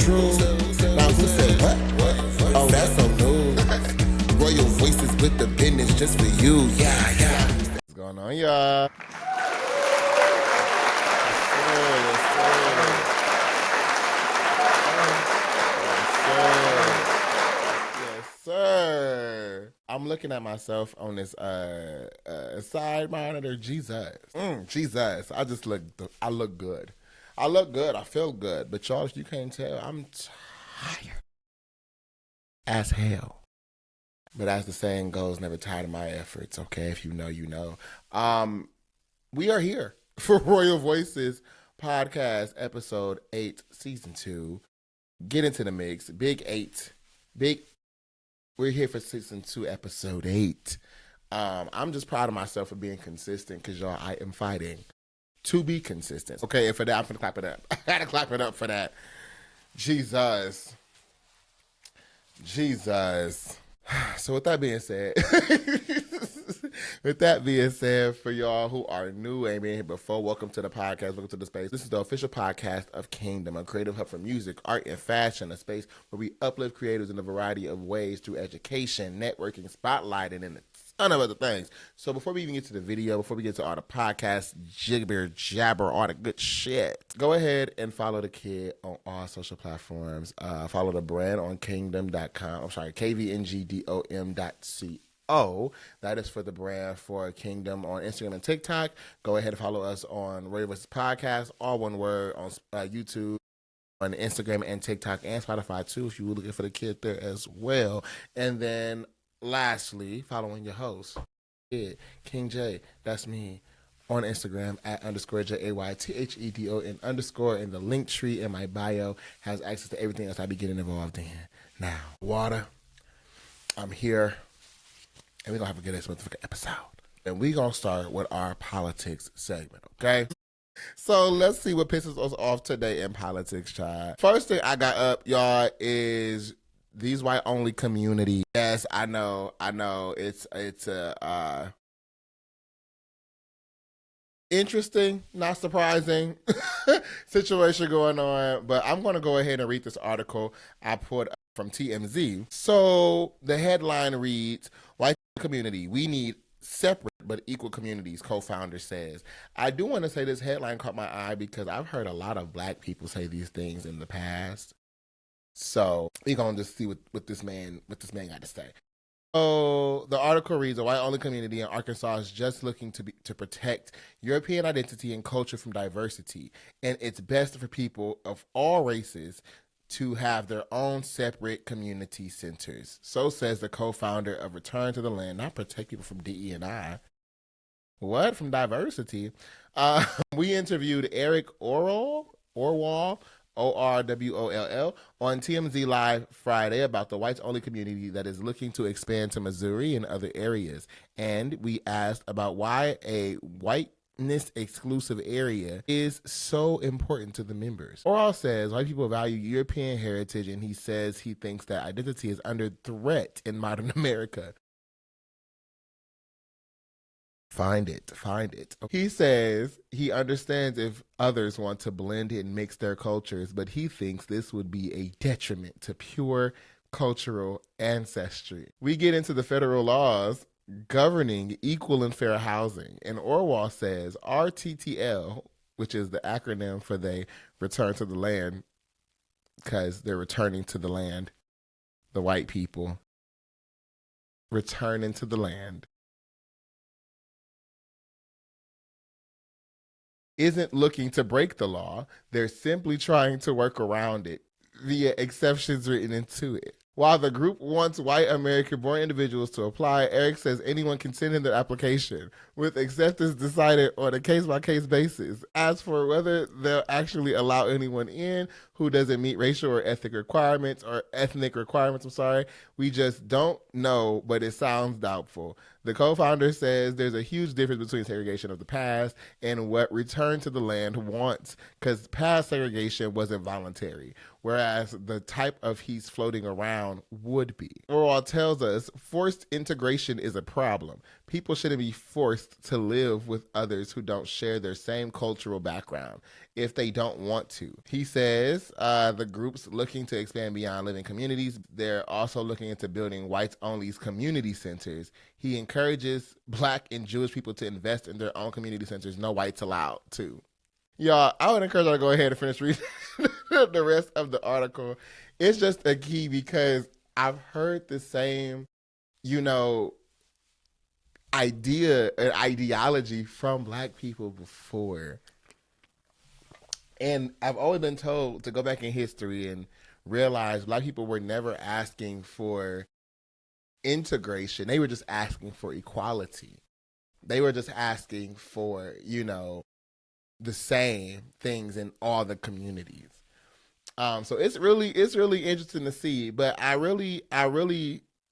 true. Now who said what? Oh, that's so new. Royal voices with the business just for you. Yeah. What's going on, y'all? Yes, sir. I'm looking at myself on this side monitor. Jesus. Jesus. I look good. I look good. I feel good. But y'all, you can't tell, I'm tired as hell. But as the saying goes, never tired of my efforts. Okay, if you know, you know. We are here for Royal Voices podcast, episode 8, season 2. Get into the mix. Big 8. We're here for season 2, episode 8. I'm just proud of myself for being consistent because, y'all, I am fighting to be consistent. Okay, and for that, I'm going to clap it up. I got to clap it up for that. Jesus. So with that being said, for y'all who are new, ain't been here before, welcome to the podcast, welcome to the space. This is the official podcast of Kvngdom, a creative hub for music, art, and fashion, a space where we uplift creators in a variety of ways through education, networking, spotlighting, and a ton of other things. So before we even get to the video, before we get to all the podcast, jabber, all the good shit, go ahead and follow the kid on all social platforms. Follow the brand on Kvngdom.com. I'm sorry, KVNGDOM.co. That is for the brand for Kvngdom on Instagram and TikTok. Go ahead and follow us on Royal Voices Podcast, all one word, on YouTube, on Instagram and TikTok, and Spotify too, if you were looking for the kid there as well. And then lastly, following your host, KVNGJAY, that's me, on Instagram at _JAYTHEDON_, and the link tree in my bio has access to everything else I be getting involved in. Now, water, I'm here, and we're going to have a good motherfucking episode. And we're going to start with our politics segment, okay? So let's see what pisses us off today in politics, child. First thing I got up, y'all, is these white only community. Yes, I know. It's a interesting, not surprising situation going on, but I'm going to go ahead and read this article I put up from TMZ. So the headline reads, "White community, we need separate but equal communities," co-founder says. I do want to say this headline caught my eye because I've heard a lot of black people say these things in the past. So we're going to just see what this man got to say. So the article reads, "A white-only community in Arkansas is just looking to protect European identity and culture from diversity, and it's best for people of all races to have their own separate community centers." So says the co-founder of Return to the Land, not protect people from DE&I. What? From diversity? We interviewed Eric Orwall, ORWOLL, on TMZ Live Friday about the whites-only community that is looking to expand to Missouri and other areas. And we asked about why a whiteness-exclusive area is so important to the members. Orwall says white people value European heritage, and he says he thinks that identity is under threat in modern America. Find it. He says he understands if others want to blend and mix their cultures, but he thinks this would be a detriment to pure cultural ancestry. We get into the federal laws governing equal and fair housing, and Orwall says RTTL, which is the acronym for they return to the land, because they're returning to the land, the white people returning to the land, isn't looking to break the law. They're simply trying to work around it via exceptions written into it. While the group wants white American-born individuals to apply, Eric says anyone can send in their application, with acceptance decided on a case-by-case basis. As for whether they'll actually allow anyone in who doesn't meet racial or ethnic requirements, we just don't know, but it sounds doubtful. The co-founder says there's a huge difference between segregation of the past and what Return to the Land wants, because past segregation wasn't voluntary, whereas the type of he's floating around would be. Orwell tells us forced integration is a problem. People shouldn't be forced to live with others who don't share their same cultural background if they don't want to. He says the group's looking to expand beyond living communities. They're also looking into building whites-only community centers. He encourages Black and Jewish people to invest in their own community centers. No whites allowed, too. Y'all, I would encourage y'all to go ahead and finish reading the rest of the article. It's just a key because I've heard the same, ideology from Black people before. And I've always been told to go back in history and realize Black people were never asking for integration. They were just asking for equality. They were just asking for, the same things in all the communities. So it's really interesting to see. But I really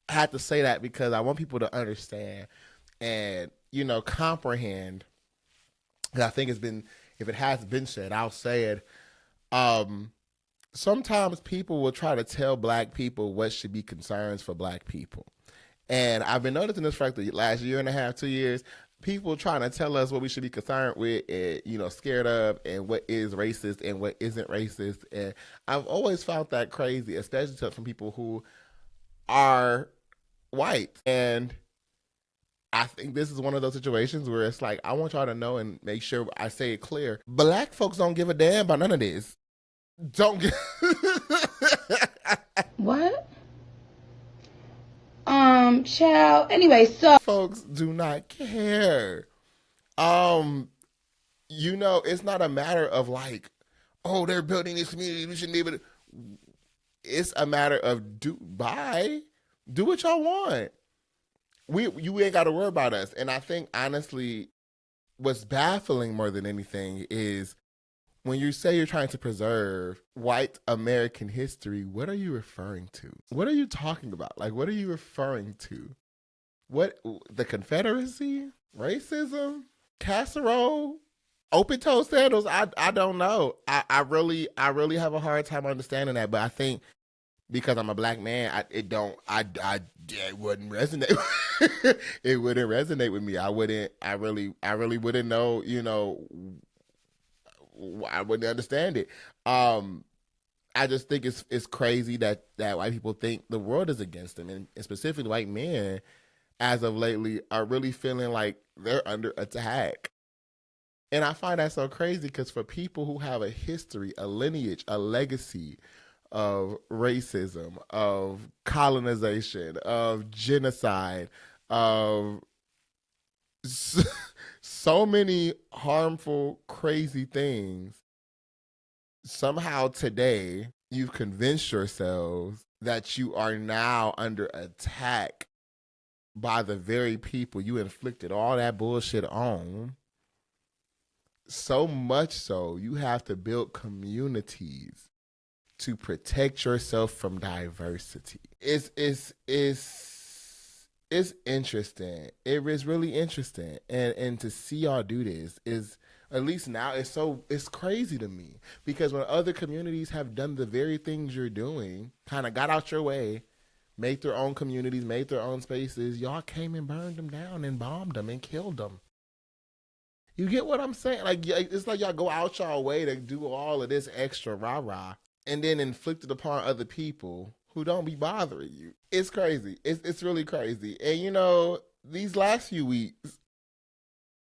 had to say that because I want people to understand and, comprehend. And I think if it has been said, I'll say it. Sometimes people will try to tell Black people what should be concerns for Black people. And I've been noticing this for like the last year and a half, 2 years, people trying to tell us what we should be concerned with and, scared of and what is racist and what isn't racist. And I've always found that crazy, especially from people who are white. And I think this is one of those situations where it's like, I want y'all to know and make sure I say it clear. Black folks don't give a damn about none of this. Don't give... What? Child. Anyway, so folks do not care. It's not a matter of like, oh, they're building this community, we shouldn't be able to. It's a matter of do what y'all want. You ain't got to worry about us. And I think honestly, what's baffling more than anything is when you say you're trying to preserve white American history, what are you referring to? What are you talking about? Like, what are you referring to? What, the Confederacy? Racism? Casserole? Open-toe sandals? I don't know. I really have a hard time understanding that, but I think because I'm a Black man, it wouldn't resonate. It wouldn't resonate with me. I really wouldn't know, I wouldn't understand it. I just think it's crazy that white people think the world is against them, and specifically white men, as of lately, are really feeling like they're under attack. And I find that so crazy because for people who have a history, a lineage, a legacy of racism, of colonization, of genocide, of so many harmful, crazy things, somehow today you've convinced yourselves that you are now under attack by the very people you inflicted all that bullshit on. So much so, you have to build communities to protect yourself from diversity. It's interesting. It is really interesting. And to see y'all do this is, at least now, it's crazy to me. Because when other communities have done the very things you're doing, kind of got out your way, made their own communities, made their own spaces, y'all came and burned them down and bombed them and killed them. You get what I'm saying? Like, it's like y'all go out y'all way to do all of this extra rah-rah and then inflict it upon other people who don't be bothering you. It's crazy. It's really crazy. And, these last few weeks,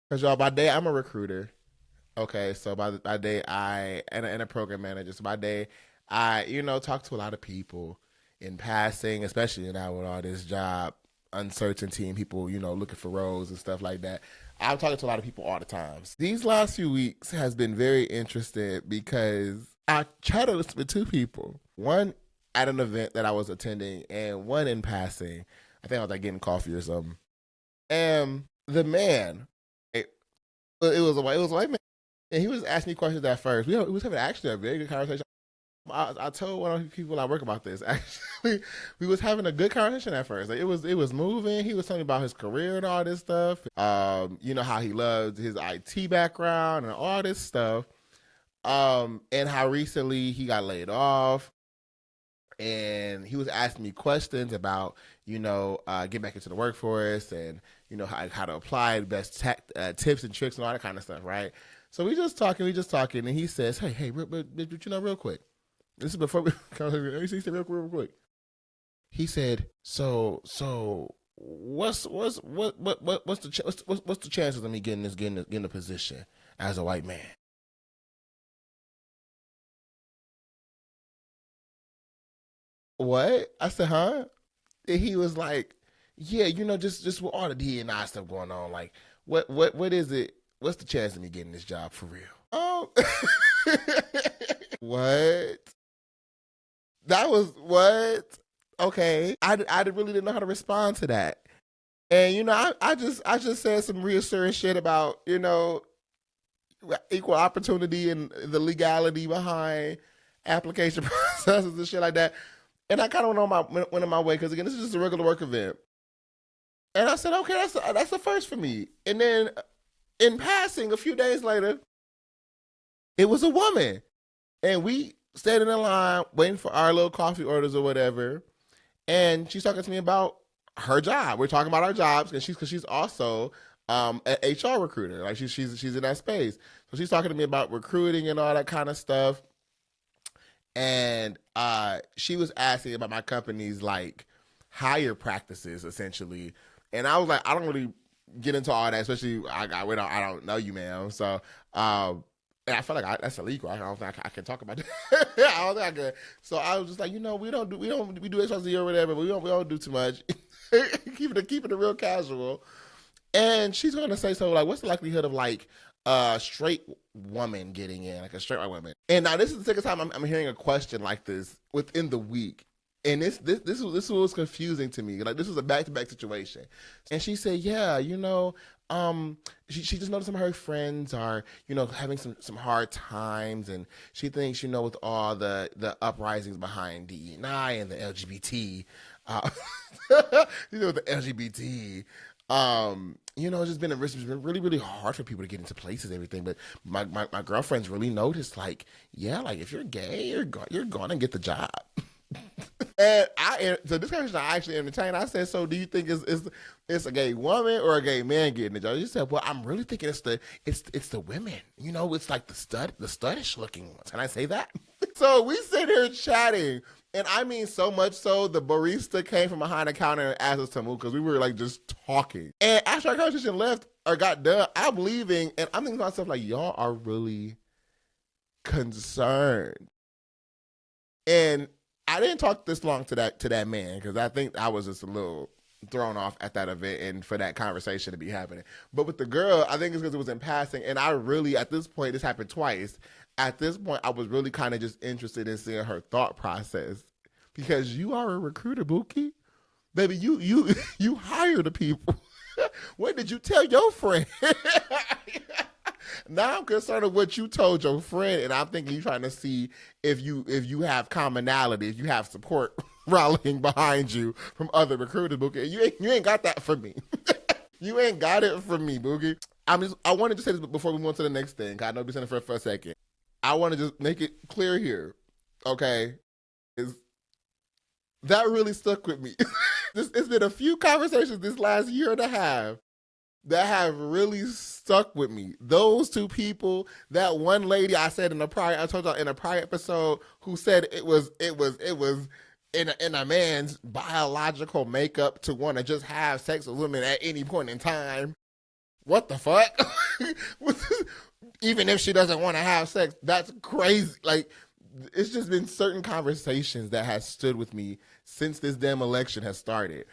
because y'all, by day, I'm a recruiter. Okay, so by day, and a program manager. So by day, I, talk to a lot of people in passing, especially now with all this job uncertainty and people, looking for roles and stuff like that. I'm talking to a lot of people all the time. These last few weeks has been very interesting because I chatted with two people. One at an event that I was attending and one in passing. I think I was like getting coffee or something. And the man, it was a white man. And he was asking me questions at first. We was having actually a very good conversation. I told one of the people I work about this. Actually, we was having a good conversation at first. Like it was moving. He was telling me about his career and all this stuff. You know how he loved his IT background and all this stuff. And how recently he got laid off. And he was asking me questions about, getting back into the workforce and, how to apply the best tips and tricks and all that kind of stuff, right? So we just talking, and he says, hey, real quick. This is before we he said real quick. He said, so what's the chances of me getting the position as a white man? What? I said, huh? And he was like, yeah, just with all the D&I stuff going on, like, what is it? What's the chance of me getting this job for real? Oh, what? That was what? Okay, I really didn't know how to respond to that, and I just said some reassuring shit about equal opportunity and the legality behind application processes and shit like that. And I kind of went on my way because again, this is just a regular work event. And I said, okay, that's a first for me. And then in passing, a few days later, it was a woman, and we stayed in the line waiting for our little coffee orders or whatever. And she's talking to me about her job. We're talking about our jobs, and she's also an HR recruiter. Like she's in that space, so she's talking to me about recruiting and all that kind of stuff. And she was asking about my company's like hire practices essentially, and I was like, I don't really get into all that, especially I don't know you, ma'am. So and I felt like that's illegal. I don't think I can talk about that. I don't think I could. So I was just like, we do XYZ or whatever, but we don't do too much. keep it real casual. And she's gonna say so like, what's the likelihood of like a straight woman getting in, like a straight white woman? And now this is the second time I'm hearing a question like this within the week. And this was confusing to me. Like this was a back-to-back situation. And she said, yeah, she just noticed some of her friends are, having some hard times, and she thinks, with all the uprisings behind DE&I and the LGBT, with the LGBT, it's just been really, really hard for people to get into places and everything. But my girlfriends really noticed, like, yeah, like if you're gay, you're gonna get the job. So this conversation I actually entertained. I said, so do you think it's a gay woman or a gay man getting the job? She said, well, I'm really thinking it's the women. It's like the studdish looking ones. Can I say that? So we sit here chatting. And I mean so much so the barista came from behind the counter and asked us to move because we were like just talking. And after our conversation left or got done, I'm leaving and I'm thinking to myself like, y'all are really concerned. And I didn't talk this long to that man because I think I was just a little thrown off at that event and for that conversation to be happening. But with the girl, I think it's because it was in passing, and I really, at this point, this happened twice. At this point, I was really kind of just interested in seeing her thought process because you are a recruiter, Buki. Baby, you hire the people. What did you tell your friend? Now I'm concerned with what you told your friend, and I'm thinking you're trying to see if you have commonality, if you have support rallying behind you from other recruiters, Boogie. You ain't got that from me. You ain't got it from me, Boogie. I wanted to say this before we move on to the next thing. I know we've been saying it for a second. I want to just make it clear here, okay? That really stuck with me. It's been a few conversations this last year and a half that have really stuck with me. Those two people, that one lady I told y'all in a prior episode who said it was in a man's biological makeup to want to just have sex with women at any point in time. What the fuck? Even if she doesn't want to have sex, that's crazy. Like, it's just been certain conversations that has stood with me since this damn election has started.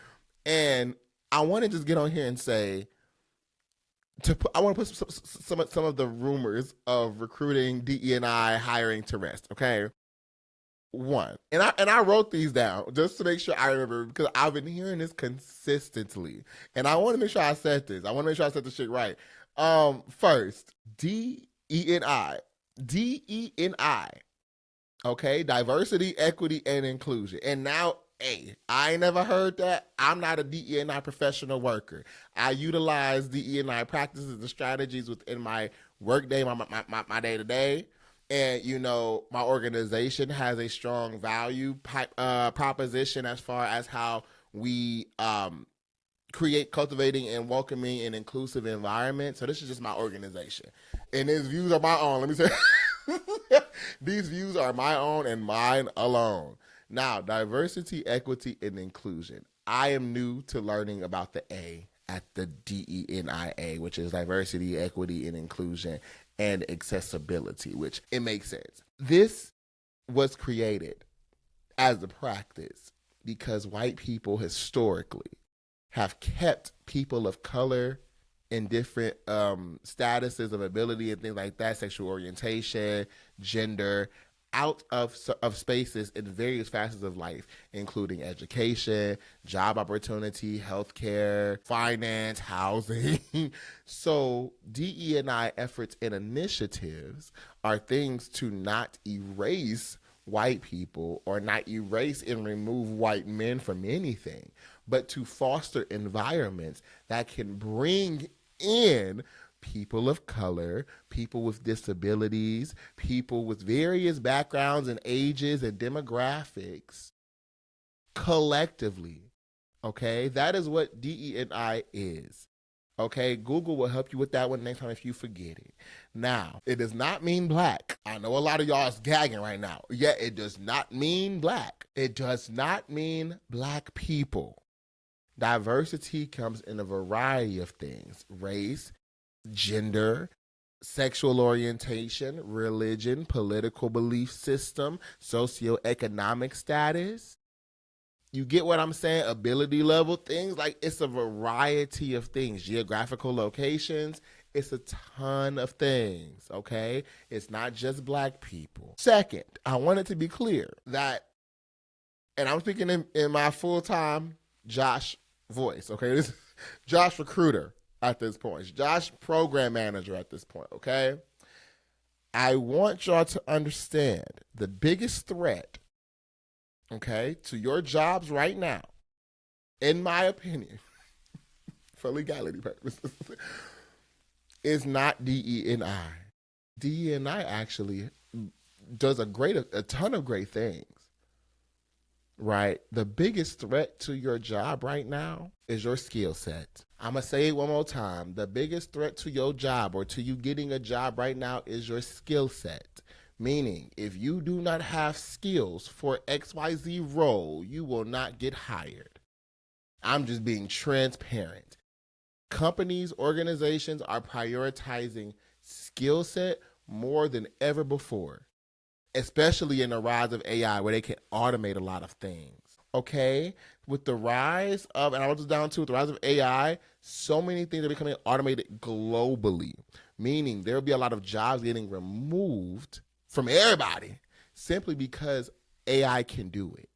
And I want to just get on here and say, I want to put some of the rumors of recruiting DE&I hiring to rest, okay? One, and I wrote these down just to make sure I remember because I've been hearing this consistently, and I want to make sure I said this. I want to make sure I said this shit right. First, DENI Okay, diversity, equity, and inclusion. And now, hey, I ain't never heard that. I'm not a DE&I professional worker. I utilize DE&I practices and strategies within my workday, my day to day. And my organization has a strong value proposition as far as how we create, cultivating, and welcoming an inclusive environment. So this is just my organization, and these views are my own. Let me say, these views are my own and mine alone. Now, diversity, equity, and inclusion. I am new to learning about the A at the DENIA, which is diversity, equity, and inclusion, and accessibility, which it makes sense. This was created as a practice because white people historically have kept people of color in different statuses of ability and things like that, sexual orientation, gender, out of spaces in various facets of life, including education, job opportunity, healthcare, finance, housing. So DE&I efforts and initiatives are things to not erase white people or not erase and remove white men from anything, but to foster environments that can bring in people of color, people with disabilities, people with various backgrounds and ages and demographics collectively. Okay, that is what DE&I is. Okay, Google will help you with that one next time if you forget it. Now, it does not mean black. I know a lot of y'all is gagging right now. Yeah, it does not mean black. It does not mean black people. Diversity comes in a variety of things: race, gender, sexual orientation, religion, political belief system, socioeconomic status. You get what I'm saying? Ability level, things like, it's a variety of things. Geographical locations, it's a ton of things, okay? It's not just black people. Second, I want it to be clear that, and I'm speaking in my full-time Josh voice, okay? This is Josh recruiter at this point. Josh program manager at this point, okay? I want y'all to understand the biggest threat, okay, to your jobs right now, in my opinion, for legality purposes, is not DE&I. DE&I actually does a ton of great things, right? The biggest threat to your job right now is your skill set. I'm going to say it one more time. The biggest threat to your job, or to you getting a job right now, is your skill set. Meaning, if you do not have skills for XYZ role, you will not get hired. I'm just being transparent. Companies, organizations are prioritizing skill set more than ever before, especially in the rise of AI, where they can automate a lot of things. Okay? With the rise of, and I wrote this down too, with the rise of AI, so many things are becoming automated globally, meaning there will be a lot of jobs getting removed from everybody simply because AI can do it.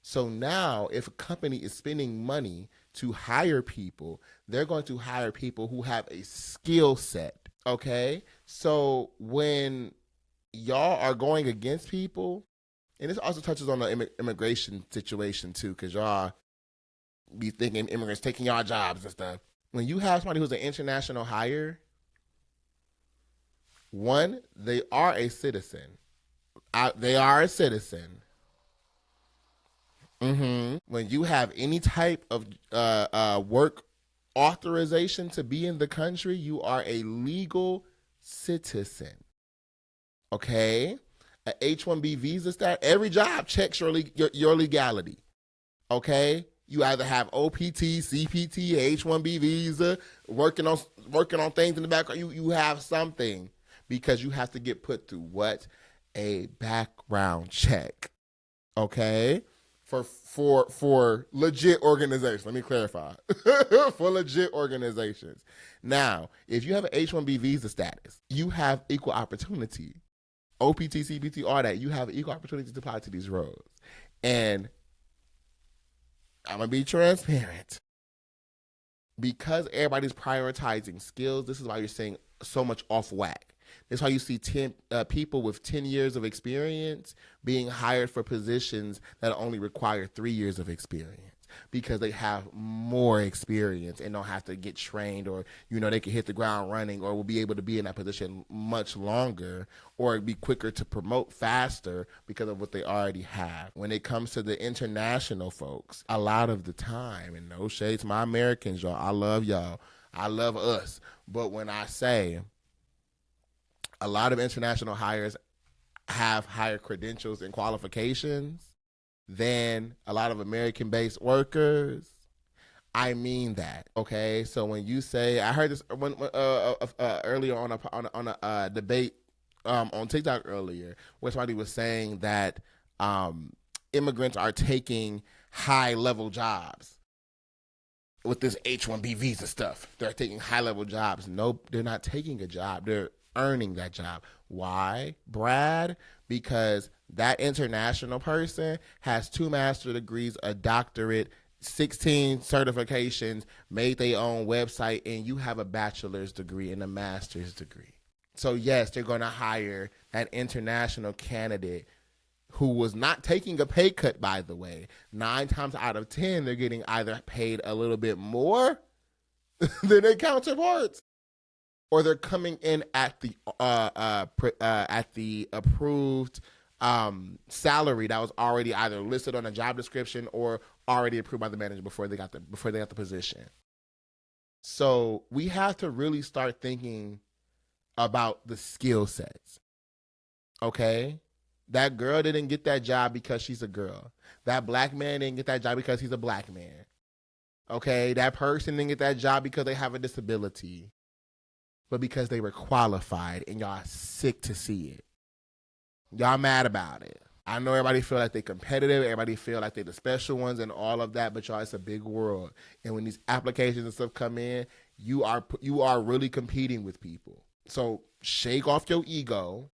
So now, if a company is spending money to hire people, they're going to hire people who have a skill set. Okay? So when y'all are going against people, and this also touches on the immigration situation too, because y'all be thinking immigrants taking y'all jobs and stuff. When you have somebody who's an international hire, one, they are a citizen. They are a citizen. When you have any type of work authorization to be in the country, you are a legal citizen. Okay? An H-1B visa status, every job checks your legality. Okay? You either have OPT, CPT, H-1B visa, working on things in the background. You have something, because you have to get put through what? A background check. Okay? For legit organizations. Let me clarify. For legit organizations. Now, if you have an H-1B visa status, you have equal opportunity. OPT, CPT, all that. You have equal opportunity to apply to these roles. And I'm going to be transparent. Because everybody's prioritizing skills, this is why you're seeing so much off whack. That's why you see people with 10 years of experience being hired for positions that only require 3 years of experience, because they have more experience and don't have to get trained, or they can hit the ground running, or will be able to be in that position much longer, or be quicker to promote faster because of what they already have. When it comes to the international folks, a lot of the time, and no shade to my Americans, y'all, I love y'all, I love us, but when I say a lot of international hires have higher credentials and qualifications than a lot of American-based workers, I mean that. Okay, so when you say, I heard this earlier on a debate on TikTok earlier, where somebody was saying that immigrants are taking high-level jobs with this H-1B visa stuff. They're taking high-level jobs. Nope, they're not taking a job. They're earning that job. Why, Brad? Because that international person has 2 master's degrees, a doctorate, 16 certifications, made their own website, and you have a bachelor's degree and a master's degree. So yes, they're going to hire that international candidate who was not taking a pay cut, by the way. 9 times out of 10, they're getting either paid a little bit more than their counterparts, or they're coming in at the approved salary that was already either listed on a job description or already approved by the manager before they got the position. So we have to really start thinking about the skill sets. Okay? That girl didn't get that job because she's a girl. That black man didn't get that job because he's a black man. Okay? That person didn't get that job because they have a disability, but because they were qualified, and y'all sick to see it. Y'all mad about it. I know everybody feel like they're competitive, everybody feel like they're the special ones and all of that, but y'all, it's a big world. And when these applications and stuff come in, you are really competing with people. So shake off your ego,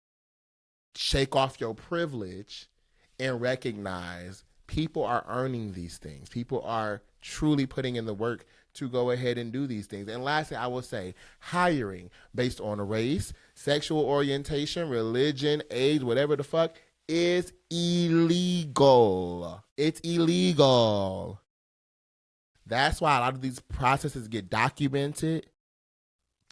shake off your privilege, and recognize people are earning these things. People are truly putting in the work to go ahead and do these things. And lastly, I will say, hiring based on race, sexual orientation, religion, age, whatever the fuck, is illegal. It's illegal. That's why a lot of these processes get documented.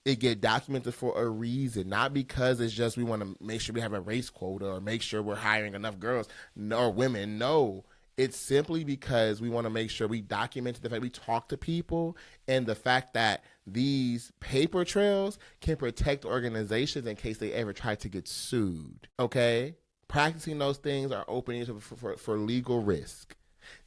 It get documented for a reason, not because it's just we want to make sure we have a race quota or make sure we're hiring enough girls or women. No. It's simply because we want to make sure we document the fact we talk to people, and the fact that these paper trails can protect organizations in case they ever try to get sued. Okay? Practicing those things are opening for legal risk.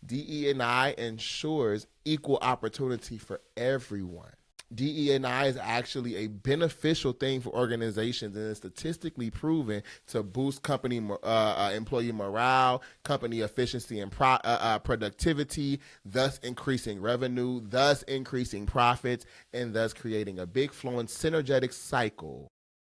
DE&I ensures equal opportunity for everyone. DE&I is actually a beneficial thing for organizations, and is statistically proven to boost company employee morale, company efficiency and productivity, thus increasing revenue, thus increasing profits, and thus creating a big flowing synergetic cycle,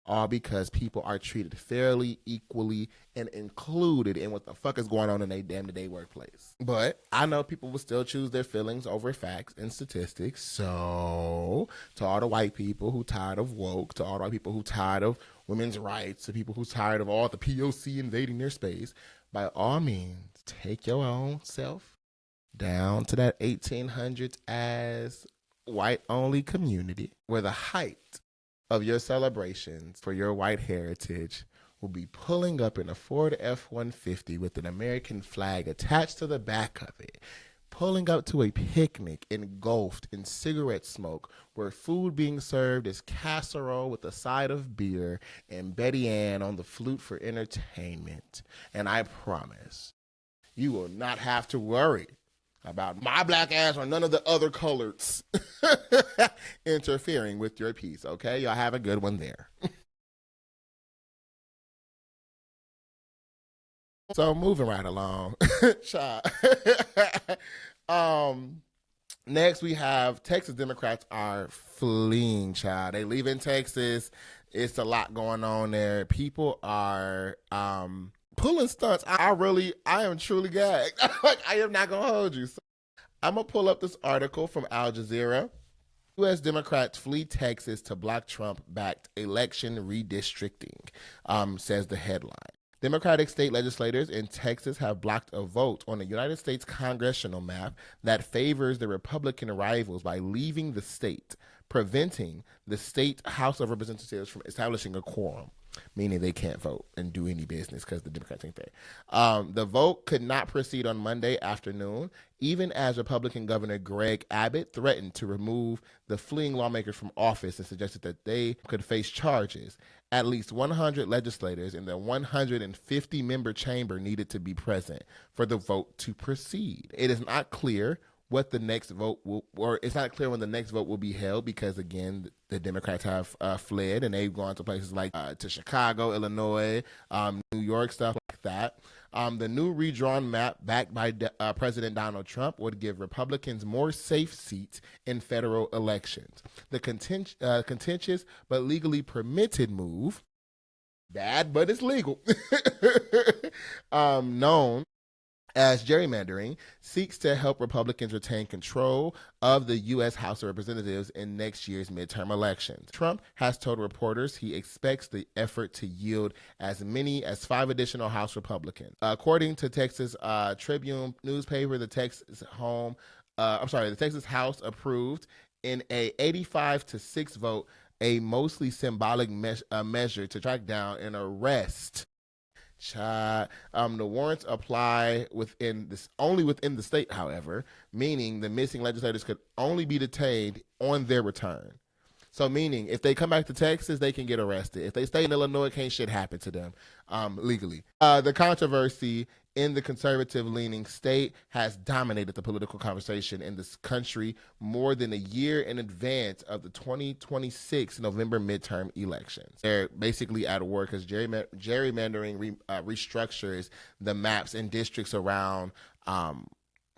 all because people are treated fairly, equally, and included in what the fuck is going on in their damn-to-day workplace. But I know people will still choose their feelings over facts and statistics. So to all the white people who tired of woke, to all the white people who tired of women's rights, to people who tired of all the POC invading their space, by all means, take your own self down to that 1800s as white-only community, where the height of your celebrations for your white heritage will be pulling up in a Ford F-150 with an American flag attached to the back of it, pulling up to a picnic engulfed in cigarette smoke, where food being served is casserole with a side of beer and Betty Ann on the flute for entertainment. And I promise, you will not have to worry about my black ass or none of the other coloreds interfering with your piece, okay? Y'all have a good one there. So moving right along. Next we have Texas Democrats are fleeing, child. They leaving Texas. It's a lot going on there. People are pulling stunts. I am truly gagged. Like, I am not gonna hold you. So I'm gonna pull up this article from Al Jazeera. U.S. Democrats flee Texas to block Trump-backed election redistricting, says the headline. Democratic state legislators in Texas have blocked a vote on the United States congressional map that favors the Republican rivals by leaving the state, preventing the state House of Representatives from establishing a quorum, meaning they can't vote and do any business because the Democrats ain't there. The vote could not proceed on Monday afternoon, even as Republican Governor Greg Abbott threatened to remove the fleeing lawmakers from office and suggested that they could face charges. At least 100 legislators in the 150-member chamber needed to be present for the vote to proceed. It is not clear what the next vote will, or it's not clear when the next vote will be held because, again, the Democrats have fled and they've gone to places like to Chicago, Illinois, New York, stuff like that. The new redrawn map backed by President Donald Trump would give Republicans more safe seats in federal elections. The contentious but legally permitted move, bad but it's legal, known as gerrymandering, seeks to help Republicans retain control of the U.S. House of Representatives in next year's midterm elections. Trump has told reporters he expects the effort to yield as many as 5 additional House Republicans. According to Texas Tribune newspaper, the Texas House approved in a 85-6 vote a mostly symbolic measure to track down and arrest. The warrants apply only within the state, however, meaning the missing legislators could only be detained on their return. So meaning if they come back to Texas, they can get arrested. If they stay in Illinois, can't shit happen to them legally. The controversy in the conservative-leaning state has dominated the political conversation in this country more than a year in advance of the 2026 November midterm elections. They're basically at war because gerrymandering restructures the maps and districts around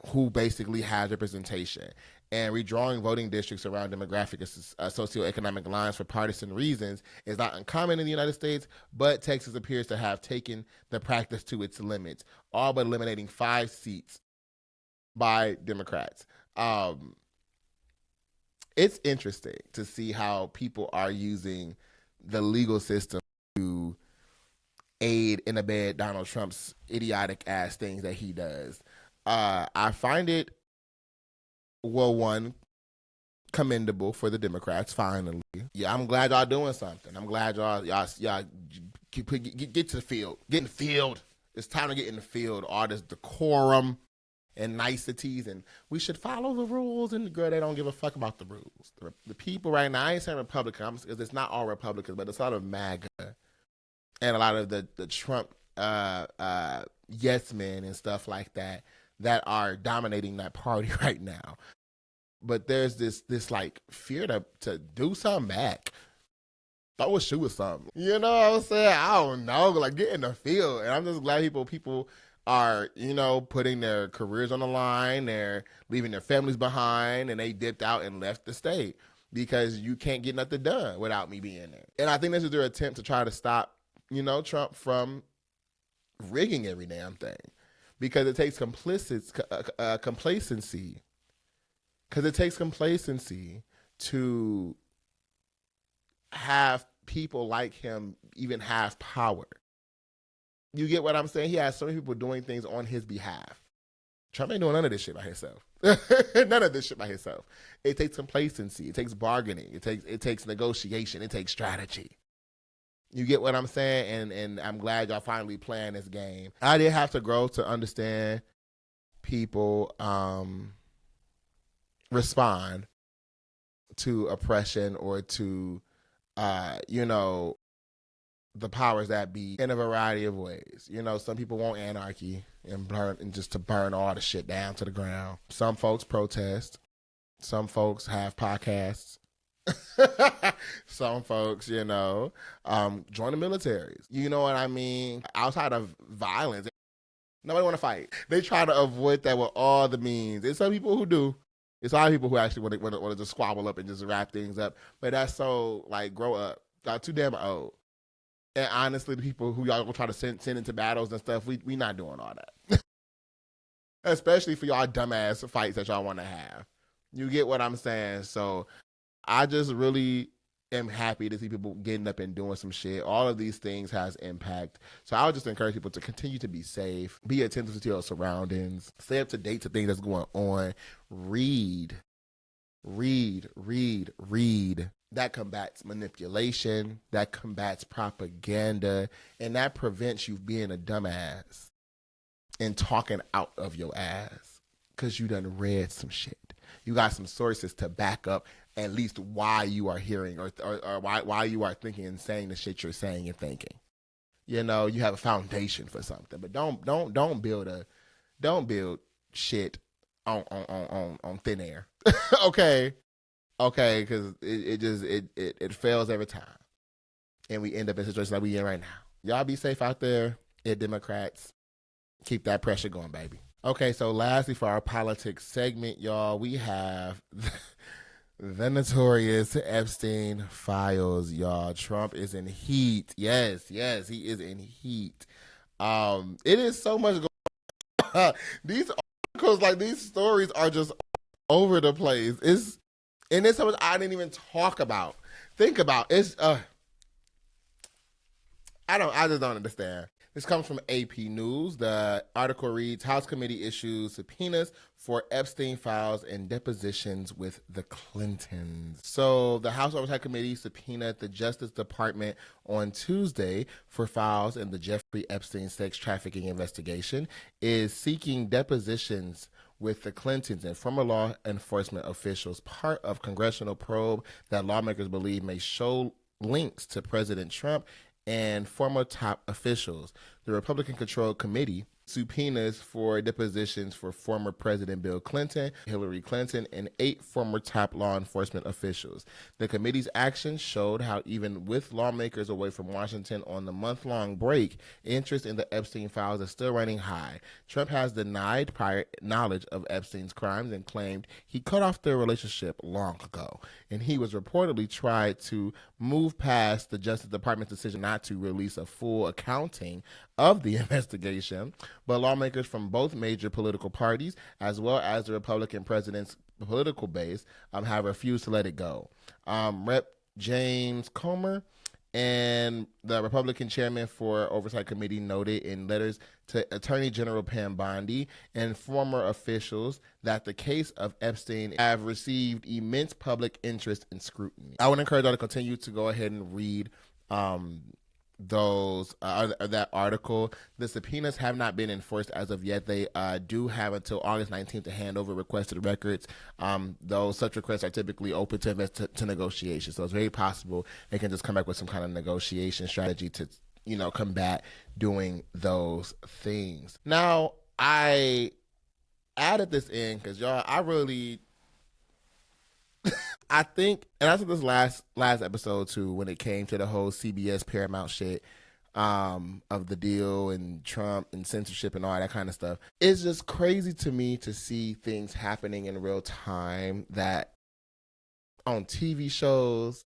who basically has representation. And redrawing voting districts around demographic and socioeconomic lines for partisan reasons is not uncommon in the United States, but Texas appears to have taken the practice to its limits, all but eliminating 5 seats by Democrats. It's interesting to see how people are using the legal system to aid and abet Donald Trump's idiotic ass things that he does. I find it, well, one, commendable for the Democrats, finally. Yeah, I'm glad y'all doing something. I'm glad y'all get to the field. Get in the field. It's time to get in the field. All this decorum and niceties, and we should follow the rules. And girl, they don't give a fuck about the rules. The people right now, I ain't saying Republican, because it's not all Republicans, but it's a lot of MAGA and a lot of the Trump yes men and stuff like that are dominating that party right now. But there's this like fear to do something back. Throw a shoe or something. You know what I'm saying? I don't know. Like, get in the field. And I'm just glad people are, putting their careers on the line. They're leaving their families behind, and they dipped out and left the state because you can't get nothing done without me being there. And I think this is their attempt to try to stop, Trump from rigging every damn thing. Because it takes complacency. Because it takes complacency to have people like him even have power. You get what I'm saying? He has so many people doing things on his behalf. Trump ain't doing none of this shit by himself. None of this shit by himself. It takes complacency. It takes bargaining. It takes negotiation. It takes strategy. You get what I'm saying? And I'm glad y'all finally playing this game. I did have to grow to understand people respond to oppression or to, the powers that be in a variety of ways. Some people want anarchy and just to burn all the shit down to the ground. Some folks protest. Some folks have podcasts. Some folks, join the militaries. You know what I mean? Outside of violence, nobody want to fight. They try to avoid that with all the means. There's some people who do. It's a lot of people who actually want to just squabble up and just wrap things up. But that's so, grow up. Y'all too damn old. And honestly, the people who y'all gonna try to send into battles and stuff, we not doing all that. Especially for y'all dumbass fights that y'all want to have. You get what I'm saying? So I just really am happy to see people getting up and doing some shit. All of these things has impact. So I would just encourage people to continue to be safe, be attentive to your surroundings, stay up to date to things that's going on, read. That combats manipulation, that combats propaganda, and that prevents you being a dumbass and talking out of your ass because you done read some shit. You got some sources to back up at least why you are hearing or why you are thinking and saying the shit you're saying and thinking. You know, you have a foundation for something, but don't build shit on thin air. Okay, because it fails every time, and we end up in a situation like we in right now. Y'all be safe out there, Democrats. Keep that pressure going, baby. Okay, so lastly for our politics segment, y'all, we have the notorious Epstein files, y'all. Trump is in heat. Yes, he is in heat. It is so much going on. These articles, like these stories are just over the place. It's so much I didn't even talk about. Think about it's I just don't understand. This comes from AP News. The article reads, House Committee issues subpoenas for Epstein files and depositions with the Clintons. So the House Oversight Committee subpoenaed the Justice Department on Tuesday for files in the Jeffrey Epstein sex trafficking investigation, is seeking depositions with the Clintons and former law enforcement officials, part of congressional probe that lawmakers believe may show links to President Trump and former top officials. The Republican-controlled committee subpoenas for depositions for former President Bill Clinton, Hillary Clinton, and 8 former top law enforcement officials. The committee's actions showed how even with lawmakers away from Washington on the month-long break, interest in the Epstein files is still running high. Trump has denied prior knowledge of Epstein's crimes and claimed he cut off their relationship long ago. And he was reportedly tried to move past the Justice Department's decision not to release a full accounting of the investigation, but lawmakers from both major political parties, as well as the Republican president's political base, have refused to let it go. Rep. James Comer and the Republican chairman for Oversight Committee noted in letters to Attorney General Pam Bondi and former officials that the case of Epstein have received immense public interest and scrutiny. I would encourage y'all to continue to go ahead and read that article. The subpoenas have not been enforced as of yet. They do have until August 19th to hand over requested records. Though such requests are typically open to negotiation, so it's very possible they can just come back with some kind of negotiation strategy to combat doing those things. Now, I added this in because y'all, I really I think, and I said this last episode too, when it came to the whole CBS Paramount shit, of the deal and Trump and censorship and all that kind of stuff. It's just crazy to me to see things happening in real time that on TV shows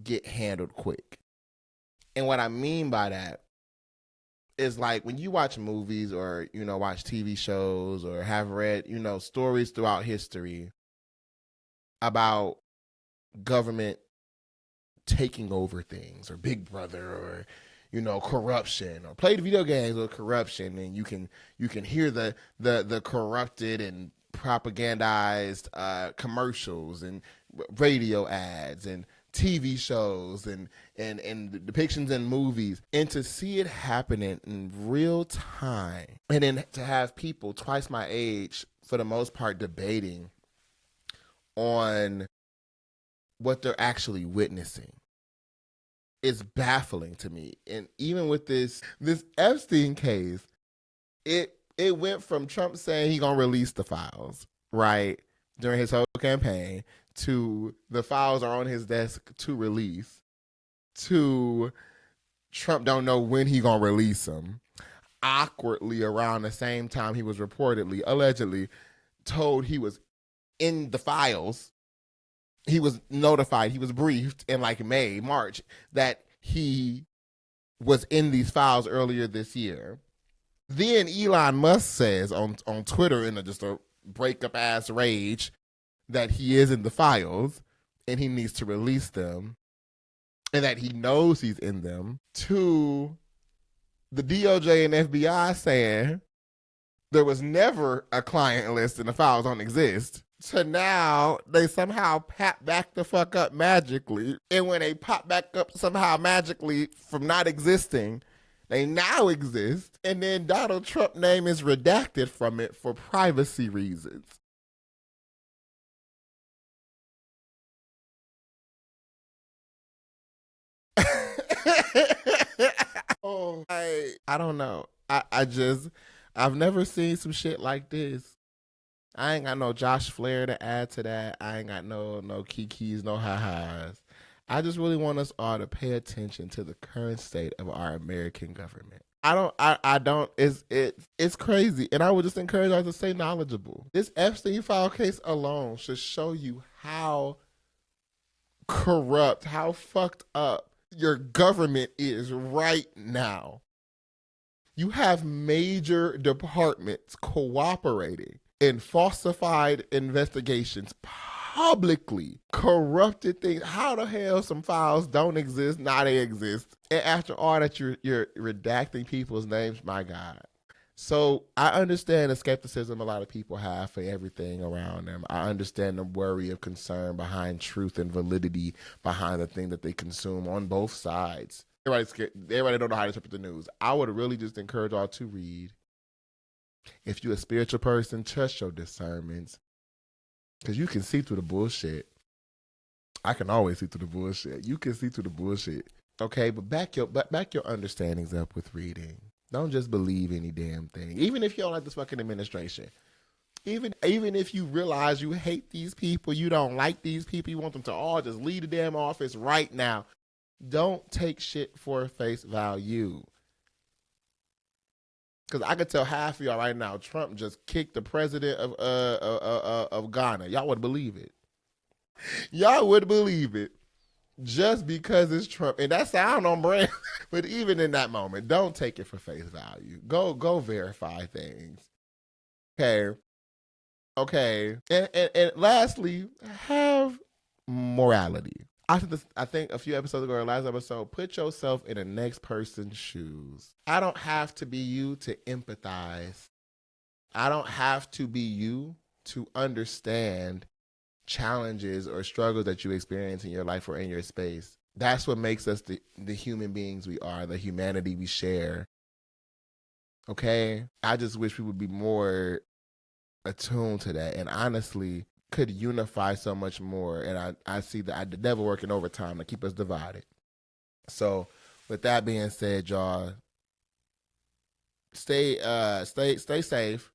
get handled quick. And what I mean by that is, like, when you watch movies or, watch TV shows or have read, stories throughout history about government taking over things, or Big Brother, or corruption, or played video games with corruption, and you can hear the corrupted and propagandized commercials and radio ads and TV shows and depictions in movies, and to see it happening in real time, and then to have people twice my age, for the most part, debating on what they're actually witnessing, is baffling to me. And even with this Epstein case, it went from Trump saying he gonna release the files, right, during his whole campaign, to the files are on his desk to release, to Trump don't know when he gonna release them. Awkwardly, around the same time he was reportedly, allegedly, told he was in the files, he was notified, he was briefed in like March, that he was in these files earlier this year. Then Elon Musk says on Twitter, in just a breakup ass rage, that he is in the files. and he needs to release them, and that he knows he's in them, to the DOJ and FBI saying there was never a client list and the files don't exist, to now they somehow pop back the fuck up magically. And when they pop back up somehow magically from not existing, they now exist. And then Donald Trump's name is redacted from it for privacy reasons. Oh, I don't know. I've never seen some shit like this. I ain't got no Josh Flair to add to that. I ain't got no Kikis, no ha-has. I just really want us all to pay attention to the current state of our American government. It's crazy. And I would just encourage us to stay knowledgeable. This Epstein file case alone should show you how corrupt, how fucked up your government is right now. You have major departments cooperating in falsified investigations, publicly corrupted things. How the hell some files don't exist? Now they exist. And after all that, you're redacting people's names. My God. So I understand the skepticism a lot of people have for everything around them. I understand the worry of concern behind truth and validity behind the thing that they consume on both sides. Everybody's scared. Everybody don't know how to interpret the news. I would really just encourage all to read. If you're a spiritual person, trust your discernments. Because you can see through the bullshit. I can always see through the bullshit. You can see through the bullshit. Okay, but back your understandings up with reading. Don't just believe any damn thing. Even if you don't like this fucking administration. Even if you realize you hate these people, you don't like these people, you want them to all just leave the damn office right now. Don't take shit for face value. Because I could tell half of y'all right now, Trump just kicked the president of Ghana. Y'all would believe it. Y'all would believe it. Just because it's Trump. And that sound on brand. But even in that moment, don't take it for face value. Go verify things. Okay. And lastly, have morality. I think a few episodes ago, or last episode, put yourself in the next person's shoes. I don't have to be you to empathize. I don't have to be you to understand challenges or struggles that you experience in your life or in your space. That's what makes us the human beings we are, the humanity we share. Okay? I just wish we would be more attuned to that, and honestly could unify so much more. And I see the devil working overtime to keep us divided. So with that being said, y'all, stay safe,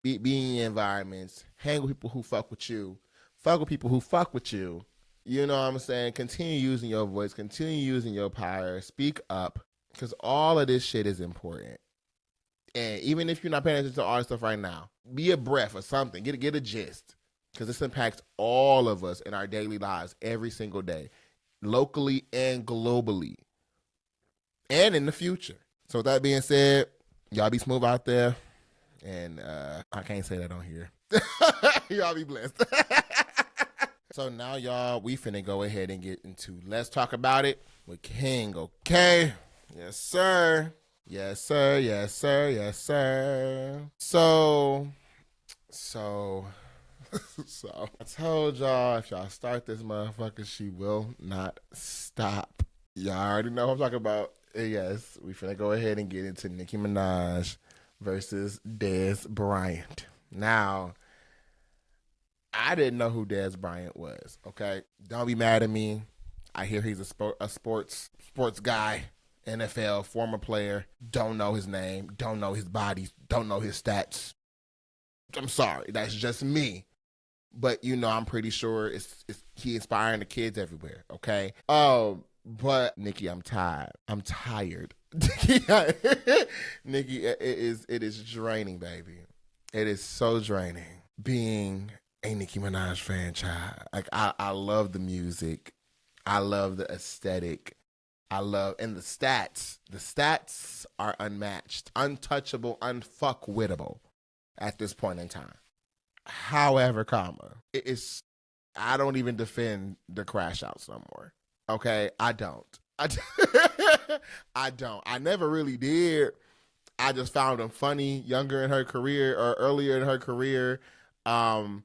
be in your environments, hang with people who fuck with you, fuck with people who fuck with you. You know what I'm saying? Continue using your voice, continue using your power, speak up, because all of this shit is important. And even if you're not paying attention to all this stuff right now, be a breath or something, get a gist, because this impacts all of us in our daily lives every single day, locally and globally, and in the future. So with that being said, y'all be smooth out there, and I can't say that on here. Y'all be blessed. So now, y'all, we finna go ahead and get into Let's Talk About It with King, okay? Yes, sir. Yes, sir. Yes, sir. Yes, sir. So I told y'all, if y'all start this motherfucker, she will not stop. Y'all already know what I'm talking about. Yes, we finna go ahead and get into Nicki Minaj versus Dez Bryant. Now, I didn't know who Dez Bryant was, okay? Don't be mad at me. I hear he's a sports guy, NFL, former player. Don't know his name, don't know his body, don't know his stats. I'm sorry, that's just me. But, I'm pretty sure he inspiring the kids everywhere, okay? But, Nicki, I'm tired. Nicki, it is draining, baby. It is so draining being a Nicki Minaj fan, child. Like, I love the music. I love the aesthetic. And the stats. The stats are unmatched, untouchable, unfuckwittable at this point in time. However, it is I don't even defend the crash outs no more. Okay, I don't. I don't. I never really did. I just found them funny younger in her career or earlier in her career. Um,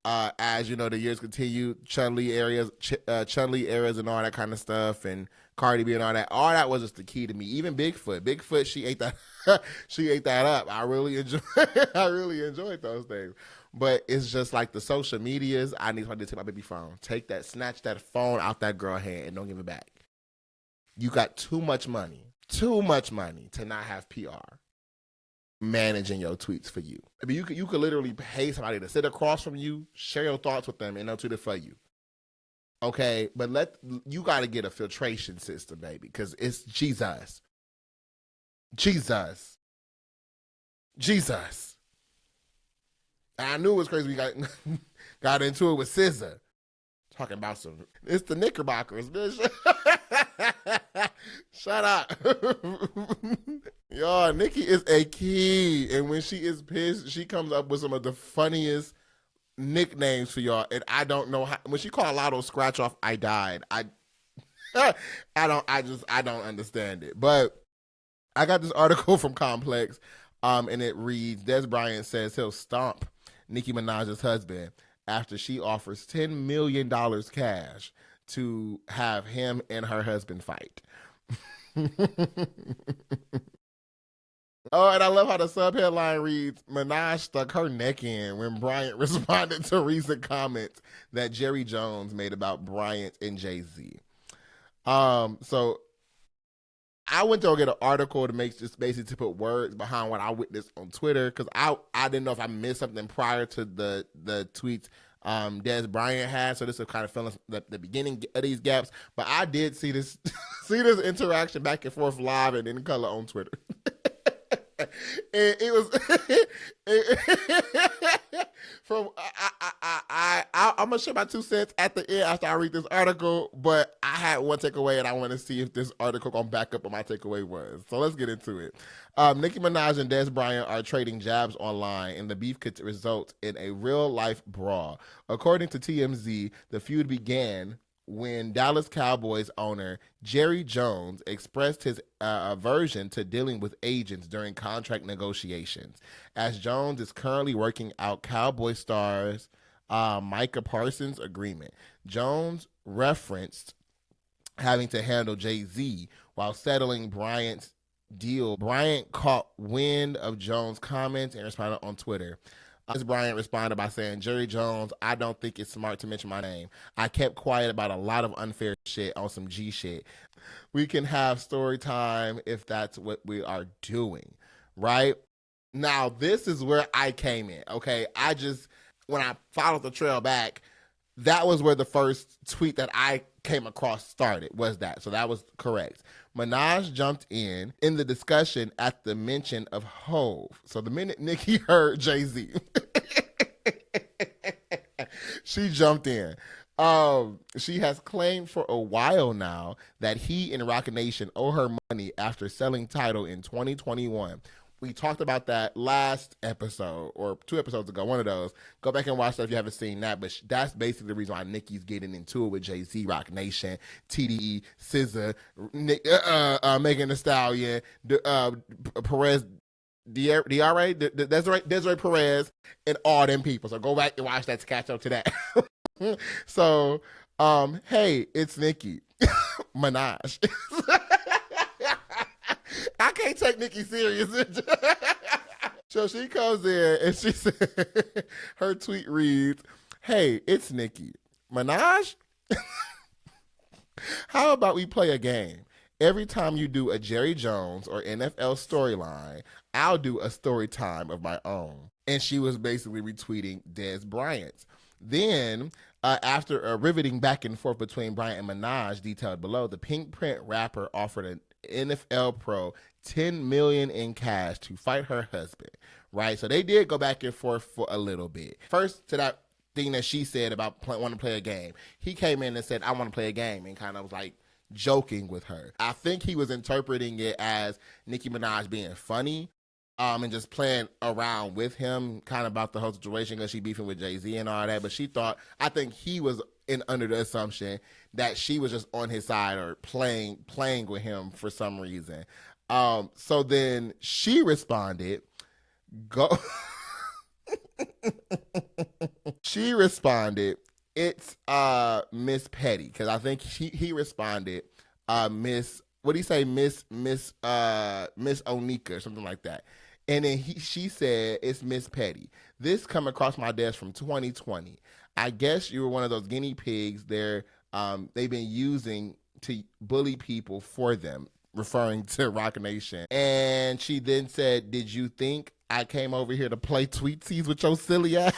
as you know, the years continue, Chun-Li areas, and all that kind of stuff, and Cardi B and all that. All that was just the key to me. Even Bigfoot, she ate that, she ate that up. I really enjoyed those things. But it's just like the social medias. I need somebody to take my baby phone, snatch that phone out that girl hand, and don't give it back. You got too much money to not have PR managing your tweets for you. I mean, you could literally pay somebody to sit across from you, share your thoughts with them, and they'll tweet it for you. Okay, but you got to get a filtration system, baby, because it's Jesus. And I knew it was crazy. We got into it with SZN. Talking about it's the Knickerbockers, bitch. Shut up. Y'all, Nicki is a key. And when she is pissed, she comes up with some of the funniest nicknames for y'all. And I don't know how, when she called Lotto Scratch Off, I died. I don't understand it. But I got this article from Complex, and it reads, Dez Bryant says he'll stomp Nicki Minaj's husband after she offers $10 million cash to have him and her husband fight. Oh, and I love how the subheadline reads, Minaj stuck her neck in when Bryant responded to recent comments that Jerry Jones made about Bryant and Jay-Z. So I went to go get an article to make just basically to put words behind what I witnessed on Twitter, because I didn't know if I missed something prior to the tweets Dez Bryant had, so this will kind of fill in the beginning of these gaps. But I did see this interaction back and forth live and in color on Twitter. And it was from I'm gonna share my 2 cents at the end after I read this article, but I had one takeaway and I want to see if this article gonna back up what my takeaway was. So let's get into it. Nicki Minaj and Dez Bryant are trading jabs online, and the beef could result in a real life brawl. According to TMZ, the feud began when Dallas Cowboys owner Jerry Jones expressed his aversion to dealing with agents during contract negotiations, as Jones is currently working out Cowboy stars Micah Parsons' agreement. Jones referenced having to handle Jay-Z while settling Bryant's deal. Bryant caught wind of Jones' comments and responded on Twitter. Dez Bryant responded by saying, Jerry Jones, I don't think it's smart to mention my name. I kept quiet about a lot of unfair shit on some G shit. We can have story time if that's what we are doing, right? Now, this is where I came in, okay? When I followed the trail back, that was where the first tweet that I came across started, was that. So that was correct. Minaj jumped in the discussion at the mention of Hove. So the minute Nicki heard Jay-Z, she jumped in. She has claimed for a while now that he and Roc Nation owe her money after selling Tidal in 2021. We talked about that last episode or 2 episodes ago, one of those. Go back and watch that if you haven't seen that. But that's basically the reason why Nicki's getting into it with Jay-Z, Roc Nation, TDE, SZA, Megan Thee Stallion, Perez, DRA, Desiree Perez, and all them people. So go back and watch that to catch up to that. So, hey, it's Nicki Minaj. I can't take Nicki serious. So she comes in and she said, her tweet reads, hey, it's Nicki Minaj. How about we play a game? Every time you do a Jerry Jones or NFL storyline, I'll do a story time of my own. And she was basically retweeting Dez Bryant's. Then, after a riveting back and forth between Bryant and Minaj, detailed below, the Pink Print rapper offered an NFL pro $10 million in cash to fight her husband, right? So they did go back and forth for a little bit. First, to that thing that she said about wanting to play a game, he came in and said, I want to play a game, and kind of was like joking with her. I think he was interpreting it as Nicki Minaj being funny, and just playing around with him, kind of about the whole situation because she beefing with Jay-Z and all that. But she thought, I think he was under the assumption that she was just on his side or playing with him for some reason. So then she responded, go. She responded, it's Miss Petty, because I think he responded, Miss, what do you say, Miss Onika or something like that. And then she said, it's Miss Petty. This come across my desk from 2020. I guess you were one of those guinea pigs they've been using to bully people for them, referring to Roc Nation. And she then said, did you think I came over here to play tweetsies with your silly ass?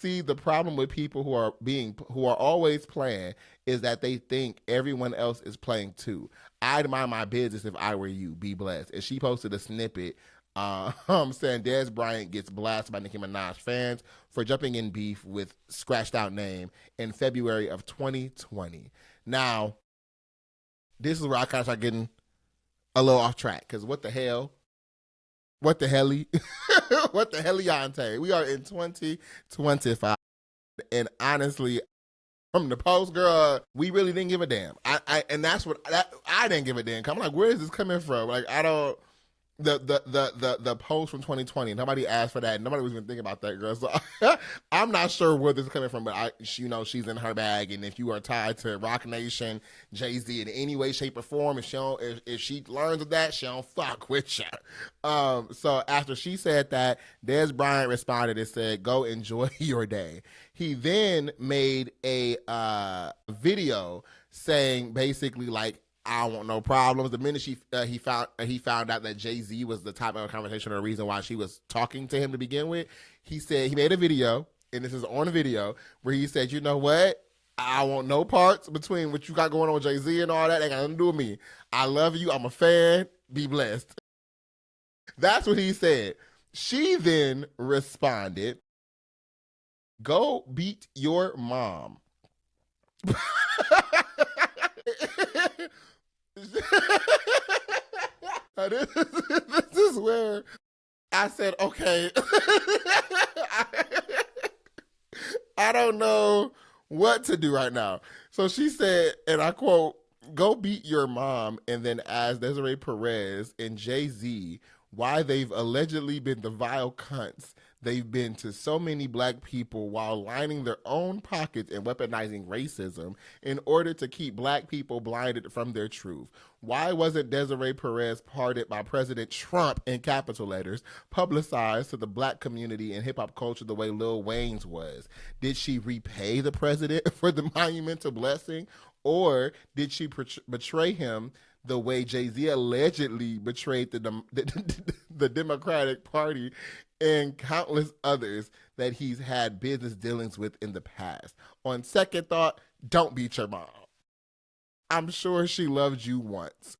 See, the problem with people who are always playing is that they think everyone else is playing too. I'd mind my business if I were you. Be blessed. And she posted a snippet saying Dez Bryant gets blasted by Nicki Minaj fans for jumping in beef with scratched out name in February of 2020. Now, this is where I kind of start getting a little off track, because what the hell? What the helly? What the heliante? We are in 2025, and honestly, from the post, girl, we really didn't give a damn. And that's what I didn't give a damn. I'm like, where is this coming from? Like, I don't. The post from 2020, nobody asked for that. Nobody was even thinking about that, girl. So I'm not sure where this is coming from, but she's in her bag. And if you are tied to Roc Nation, Jay-Z in any way, shape, or form, if she learns of that, she don't fuck with you. So after she said that, Dez Bryant responded and said, "Go enjoy your day." He then made a video saying basically like, I don't want no problems. The minute he found out that Jay-Z was the topic of conversation or the reason why she was talking to him to begin with, he said he made a video, and this is on a video, where he said, you know what? I want no parts between what you got going on with Jay-Z and all that. Ain't got nothing to do with me. I love you. I'm a fan. Be blessed. That's what he said. She then responded, go beat your mom. This is where I said, okay, I don't know what to do right now. So she said, and I quote, go beat your mom, and then ask Desiree Perez and Jay-Z why they've allegedly been the vile cunts they've been to so many black people while lining their own pockets and weaponizing racism in order to keep black people blinded from their truth. Why wasn't Desiree Perez pardoned by President Trump in capital letters, publicized to the black community and hip-hop culture the way Lil Wayne's was? Did she repay the president for the monumental blessing, or did she betray him the way Jay-Z allegedly betrayed the Democratic Party and countless others that he's had business dealings with in the past? On second thought, don't beat your mom. I'm sure she loved you once.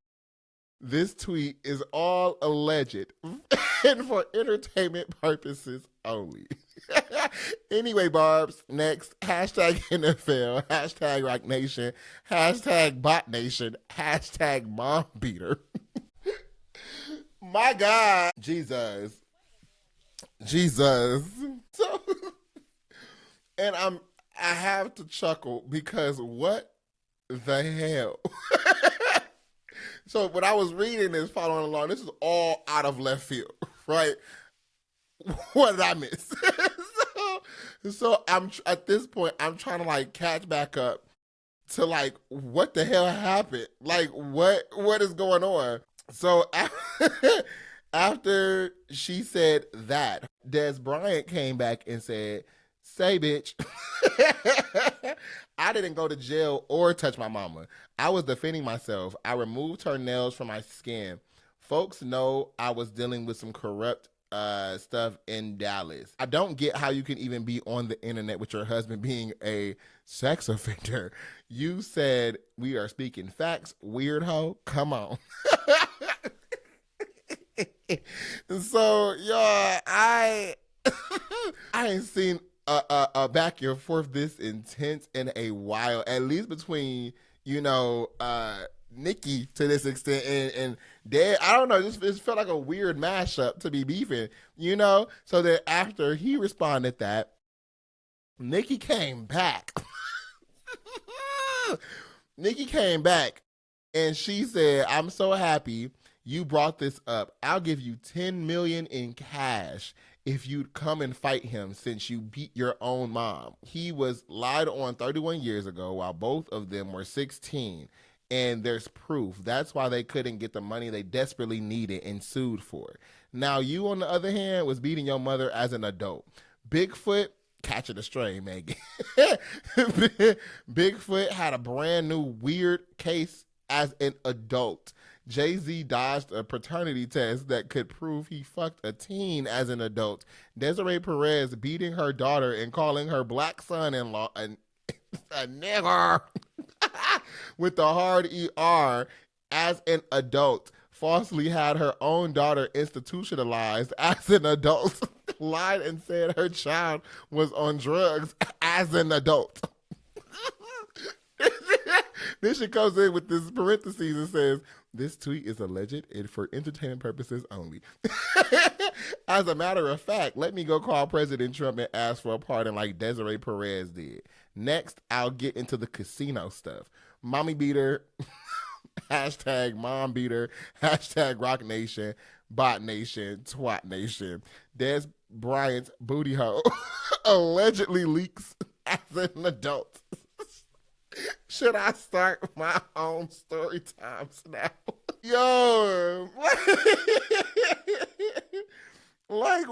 This tweet is all alleged and for entertainment purposes only. Anyway, Barbs, next, hashtag NFL, hashtag Roc Nation, hashtag Bot Nation, hashtag Mom Beater. My God. Jesus. So, and I have to chuckle because what the hell? So when I was reading this, following along, this is all out of left field, right? What did I miss? So I'm at this point, I'm trying to like catch back up to like what the hell happened? Like what is going on? So after she said that, Dez Bryant came back and said, "Say, bitch, I didn't go to jail or touch my mama. I was defending myself. I removed her nails from my skin. Folks know I was dealing with some corrupt stuff in Dallas. I don't get how you can even be on the internet with your husband being a sex offender. You said we are speaking facts, weird hoe. Come on." So, y'all, I ain't seen a back and forth this intense in a while, at least between, Nicki to this extent, and Dez, I don't know, it felt like a weird mashup to be beefing, you know? So then after he responded that, Nicki came back. Nicki came back and she said, I'm so happy you brought this up. I'll give you 10 million in cash if you'd come and fight him since you beat your own mom. He was lied on 31 years ago while both of them were 16. And there's proof. That's why they couldn't get the money they desperately needed and sued for. Now, you, on the other hand, was beating your mother as an adult. Bigfoot, catching a stray, Megan. Bigfoot had a brand new weird case as an adult. Jay-Z dodged a paternity test that could prove he fucked a teen as an adult. Desiree Perez beating her daughter and calling her black son-in-law a nigger with the hard ER as an adult. Falsely had her own daughter institutionalized as an adult. Lied and said her child was on drugs as an adult. Then she comes in with this parentheses and says, this tweet is alleged and for entertainment purposes only. As a matter of fact, let me go call President Trump and ask for a pardon like Desiree Perez did. Next, I'll get into the casino stuff. Mommy beater, hashtag mom beater, hashtag Rock Nation, Bot Nation, Twat Nation. Dez Bryant's booty hole allegedly leaks as an adult. Should I start my own story times now? Yo, like,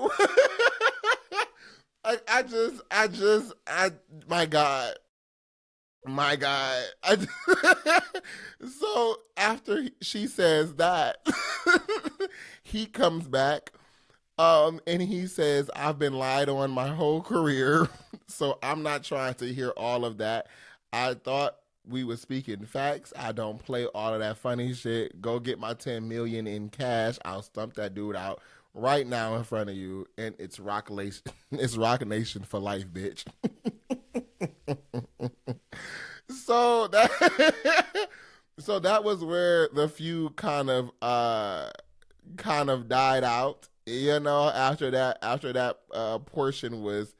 my God. So after she says that, he comes back, and he says, I've been lied on my whole career, so I'm not trying to hear all of that. I thought we were speaking facts. I don't play all of that funny shit. Go get my 10 million in cash. I'll stump that dude out right now in front of you. And it's Rock Nation. It's Rock Nation for life, bitch. So that was where the feud kind of died out. You know, after that portion was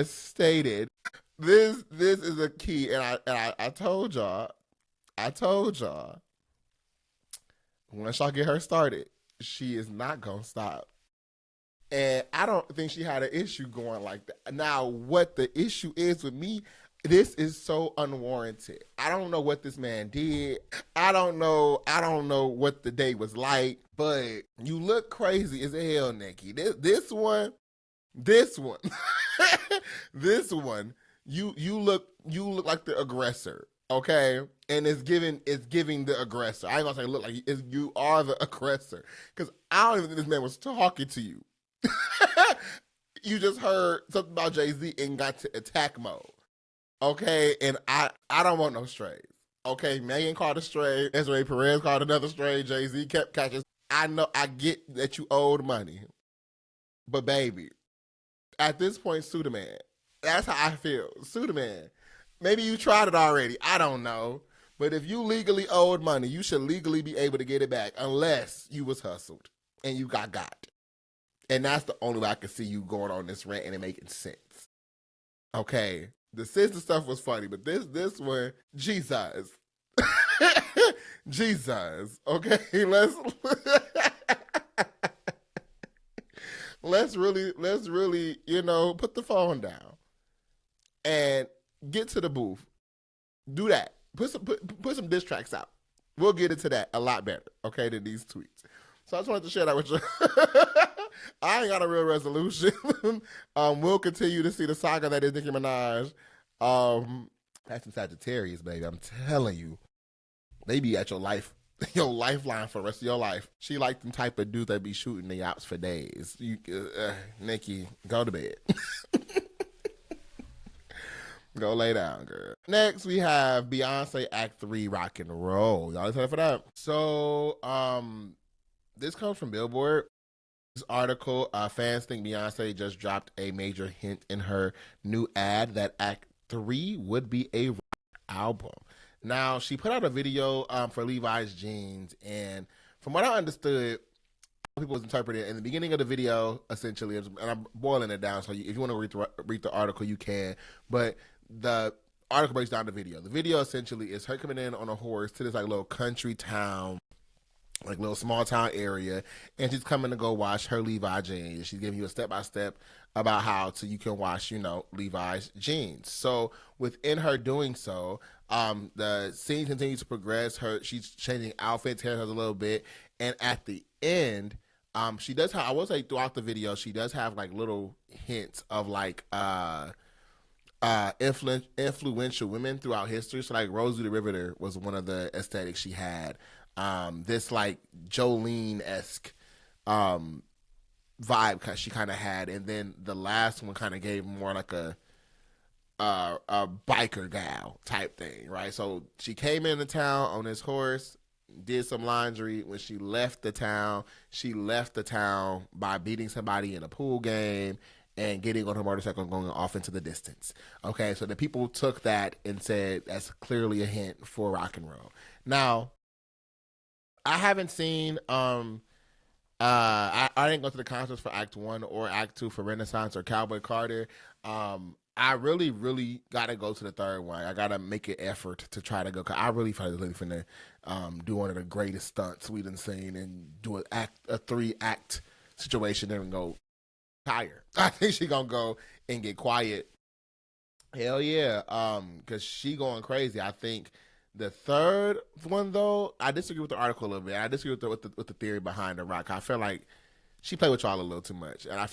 stated. This is a key, and I told y'all, once y'all get her started, she is not gonna stop. And I don't think she had an issue going like that. Now, what the issue is with me, this is so unwarranted. I don't know what this man did. I don't know what the day was like, but you look crazy as hell, Nicki. This one, this one. You look like the aggressor, okay? And it's giving the aggressor. I ain't gonna say look like you are the aggressor, because I don't even think this man was talking to you. You just heard something about Jay-Z and got to attack mode, okay? And I don't want no strays, okay? Megan called a stray, Desiree Perez called another stray, Jay-Z kept catching. I know, I get that you owed money, but baby, at this point, sue the man. That's how I feel. Sue the man. Maybe you tried it already. I don't know. But if you legally owed money, you should legally be able to get it back unless you was hustled and you got. And that's the only way I can see you going on this rant and it making sense. Okay. The sister stuff was funny, but this one, Jesus. Jesus. Okay, let's really, you know, put the phone down and get to the booth. Do that. Put some diss tracks out. We'll get into that a lot better, okay, than these tweets. So I just wanted to share that with you. I ain't got a real resolution. We'll continue to see the saga that is Nicki Minaj. That's some Sagittarius, baby. I'm telling you. They be at your lifeline for the rest of your life. She like them type of dudes that be shooting the ops for days. Nicki, go to bed. Go lay down, girl. Next, we have Beyonce Act 3 Rock and Roll. Y'all excited for that? So, this comes from Billboard. This article, fans think Beyonce just dropped a major hint in her new ad that Act 3 would be a rock album. Now, she put out a video for Levi's jeans, and from what I understood, people was interpreting it in the beginning of the video, essentially, and I'm boiling it down, so if you want to read the article, you can, but the article breaks down the video. The video essentially is her coming in on a horse to this like little country town, like little small town area, and she's coming to go wash her Levi jeans. She's giving you a step-by-step about how you can wash, Levi's jeans. So within her doing so, the scene continues to progress. She's changing outfits, haircuts a little bit, and at the end, she does have, I will say throughout the video, she does have like little hints of like influential women throughout history. So like Rosie the Riveter was one of the aesthetics she had. This like Jolene-esque vibe she kind of had, and then the last one kind of gave more like a biker gal type thing, right? So she came into town on this horse, did some laundry. When she left the town by beating somebody in a pool game and getting on her motorcycle and going off into the distance. Okay, so the people took that and said that's clearly a hint for rock and roll. Now, I haven't seen I didn't go to the concerts for Act 1 or Act 2 for Renaissance or Cowboy Carter. I really, really gotta go to the third one. I gotta make an effort to try to go, cause I really feel like really finna do one of the greatest stunts we done seen and do a 3-act situation and go higher. I think she gonna go and get quiet. Hell yeah, cause she going crazy. I think the third one, though, I disagree with the article a little bit. I disagree with the theory behind the rock. I feel like she played with y'all a little too much, and I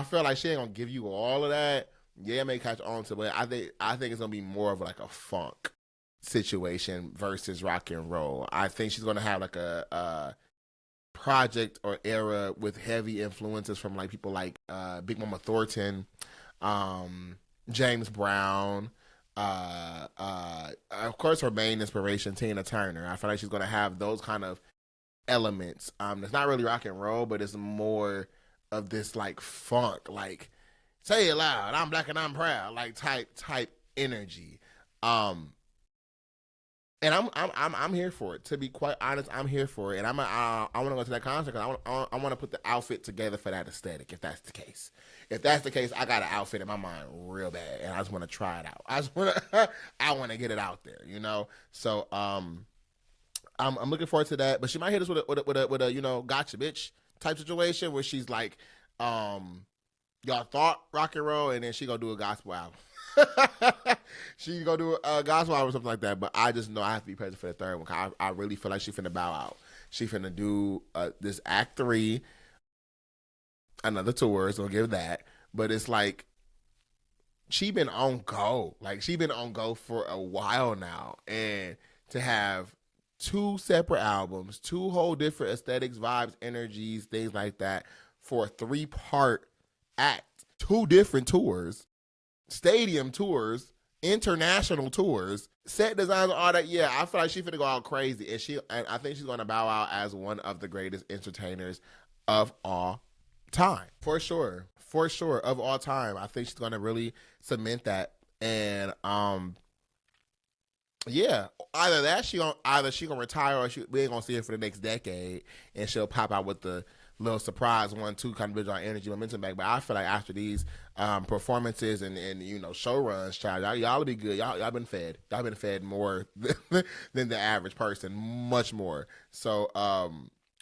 feel like she ain't gonna give you all of that. Yeah, it may catch on to, but I think it's gonna be more of like a funk situation versus rock and roll. I think she's gonna have like a project or era with heavy influences from like people like Big Mama Thornton, James Brown. Of course, her main inspiration, Tina Turner. I feel like she's gonna have those kind of elements. It's not really rock and roll, but it's more of this like funk, like say it loud, I'm black and I'm proud, like type energy. And I'm here for it. To be quite honest, I'm here for it, and I want to go to that concert because I want to put the outfit together for that aesthetic. If that's the case, I got an outfit in my mind real bad, and I just want to try it out. I want to get it out there, So I'm looking forward to that. But she might hit us with a gotcha bitch type situation where she's like, y'all thought rock and roll, and then she gonna do a gospel album. She gonna do a gospel album or something like that. But I just know I have to be present for the third one. I really feel like she finna bow out. She finna do this Act 3, another tour. So I'll give that. But it's like she been on go. Like she been on go for a while now, and to have 2 separate albums, 2 whole different aesthetics, vibes, energies, things like that for a 3-part act, 2 different tours, stadium tours, international tours, set designs, all that. Yeah, I feel like she's finna go out crazy, and I think she's gonna bow out as one of the greatest entertainers of all time, for sure, of all time. I think she's gonna really cement that, and yeah, either she gonna retire, or we ain't gonna see her for the next decade, and she'll pop out with the little surprise 1-2 kind of build our energy momentum back. But I feel like after these performances and show runs, child, y'all will be good. Y'all been fed. Y'all been fed more than the average person, much more. So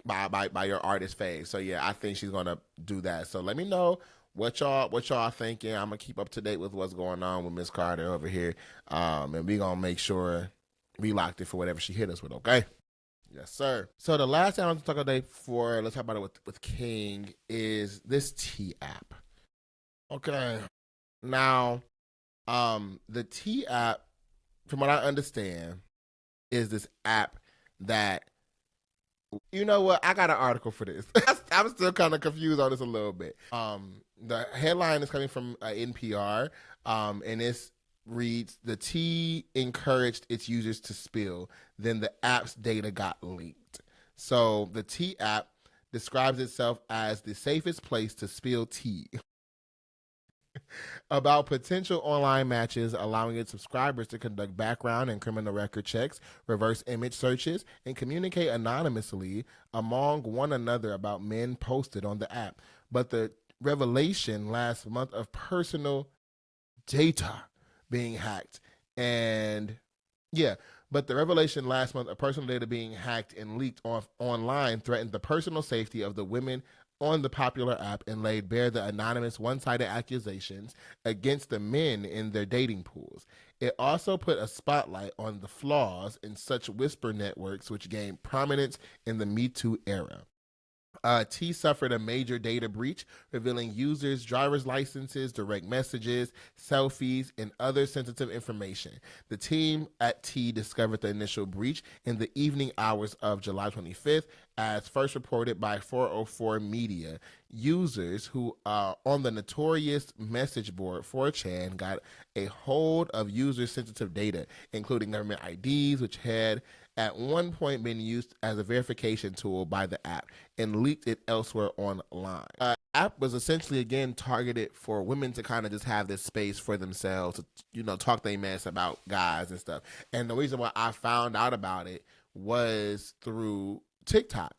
by your artist phase. So yeah, I think she's gonna do that. So let me know what y'all thinking. I'm gonna keep up to date with what's going on with Miss Carter over here, and we gonna make sure we locked it for whatever she hit us with. Okay. Yes, sir. So the last thing I want to talk about today let's talk about it with King is this T app. Okay. Now, the T app, from what I understand, is this app that, you know what? I got an article for this. I'm still kind of confused on this a little bit. The headline is coming from NPR, and it's reads, the T encouraged its users to spill, then the app's data got leaked. So the T app describes itself as the safest place to spill tea. about potential online matches, allowing its subscribers to conduct background and criminal record checks, reverse image searches, and communicate anonymously among one another about men posted on the app. But the revelation last month of personal data being hacked and yeah, but the revelation last month of personal data being hacked and leaked off online threatened the personal safety of the women on the popular app and laid bare the anonymous one-sided accusations against the men in their dating pools. It also put a spotlight on the flaws in such whisper networks, which gained prominence in the Me Too era. T suffered a major data breach, revealing users' driver's licenses, direct messages, selfies, and other sensitive information. The team at T discovered the initial breach in the evening hours of July 25th, as first reported by 404 Media. Users who on the notorious message board 4chan got a hold of user sensitive data, including government IDs, which had at one point been used as a verification tool by the app, and leaked it elsewhere online. App was essentially again targeted for women to kind of just have this space for themselves to, talk their mess about guys and stuff. And the reason why I found out about it was through TikTok.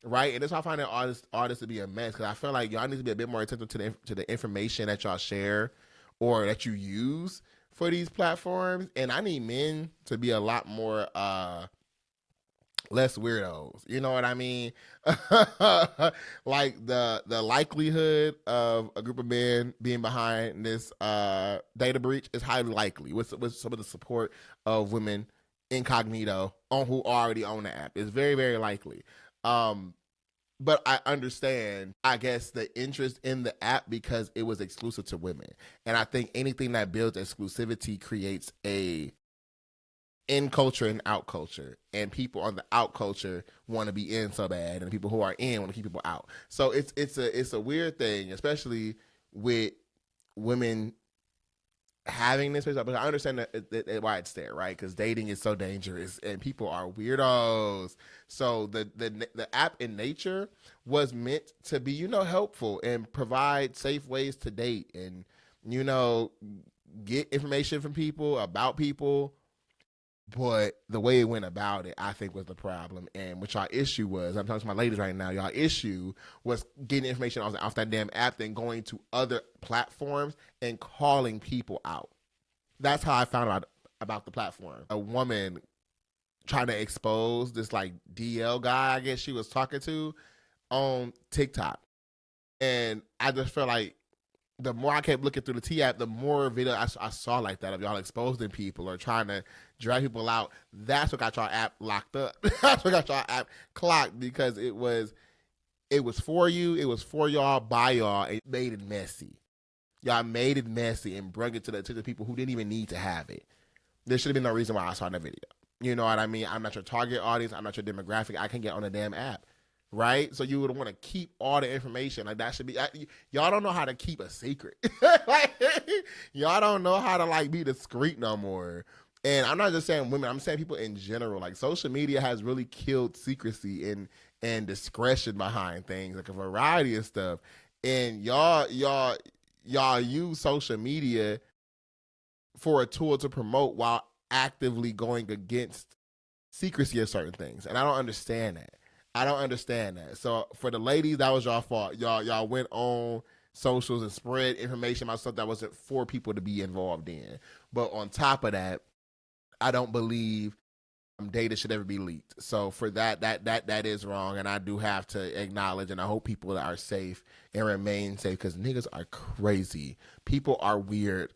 Right, and that's why I find that artists to be a mess, because I feel like y'all need to be a bit more attentive to the information that y'all share or that you use for these platforms. And I need men to be a lot more less weirdos. You know what I mean? Like the likelihood of a group of men being behind this data breach is highly likely with some of the support of women incognito on who already own the app. It's very, very likely. But I understand, I guess, the interest in the app because it was exclusive to women. And I think anything that builds exclusivity creates a in culture and out culture. And people on the out culture want to be in so bad, and people who are in want to keep people out. So it's a weird thing, especially with women having this, but I understand that why it's there, right? Because dating is so dangerous and people are weirdos. So the app in nature was meant to be, helpful and provide safe ways to date and, get information from people about people. But the way it went about it, I think, was the problem. And what y'all issue was, I'm talking to my ladies right now, y'all issue was getting information off that damn app, then going to other platforms and calling people out. That's how I found out about the platform. A woman trying to expose this like DL guy, I guess she was talking to, on TikTok. And I just felt like the more I kept looking through the T app, the more video I saw like that of y'all exposing people or trying to drag people out. That's what got y'all app locked up. That's what got y'all app clocked, because it was for you, it was for y'all, by y'all, and it made it messy. Y'all made it messy and brought it to the people who didn't even need to have it. There should have been no reason why I saw that video. You know what I mean? I'm not your target audience. I'm not your demographic. I can get on a damn app. Right? So you would want to keep all the information. Like, that should be, y'all don't know how to keep a secret. Like, y'all don't know how to like be discreet no more. And I'm not just saying women, I'm saying people in general. Like, social media has really killed secrecy and discretion behind things, like a variety of stuff. And y'all use social media for a tool to promote while actively going against secrecy of certain things. And I don't understand that. So for the ladies, that was y'all fault. Y'all went on socials and spread information about stuff that wasn't for people to be involved in. But on top of that, I don't believe data should ever be leaked. So for that is wrong, and I do have to acknowledge, and I hope people are safe and remain safe, because niggas are crazy. People are weird.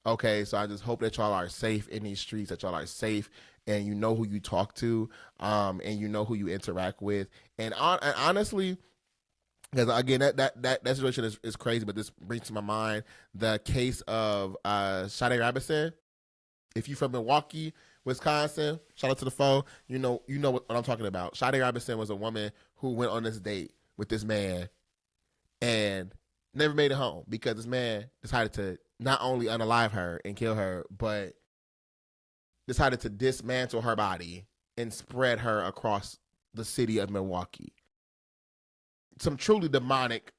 Okay, so I just hope that y'all are safe in these streets, that y'all are safe, and you know who you talk to, and you know who you interact with. And honestly, because again, that situation is crazy, but this brings to my mind the case of Sade Robinson. If you from Milwaukee, Wisconsin, shout out to the phone. You know what I'm talking about. Sade Robinson was a woman who went on this date with this man and never made it home because this man decided to not only unalive her and kill her, but decided to dismantle her body and spread her across the city of Milwaukee. Some truly demonic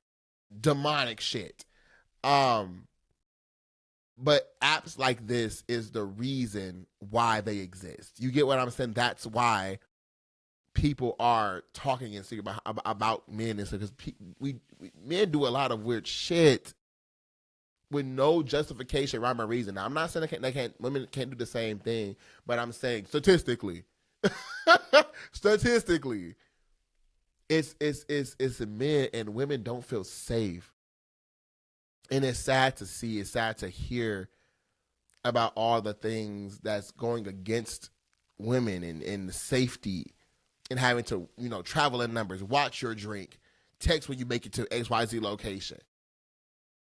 shit. But apps like this is the reason why they exist. You get what I'm saying? That's why people are talking and speaking about men and stuff, because men do a lot of weird shit with no justification, rhyme or reason. Now, I'm not saying women can't do the same thing, but I'm saying statistically, it's men and women don't feel safe, and it's sad to see. It's sad to hear about all the things that's going against women and the safety and having to, travel in numbers, watch your drink, text when you make it to XYZ location.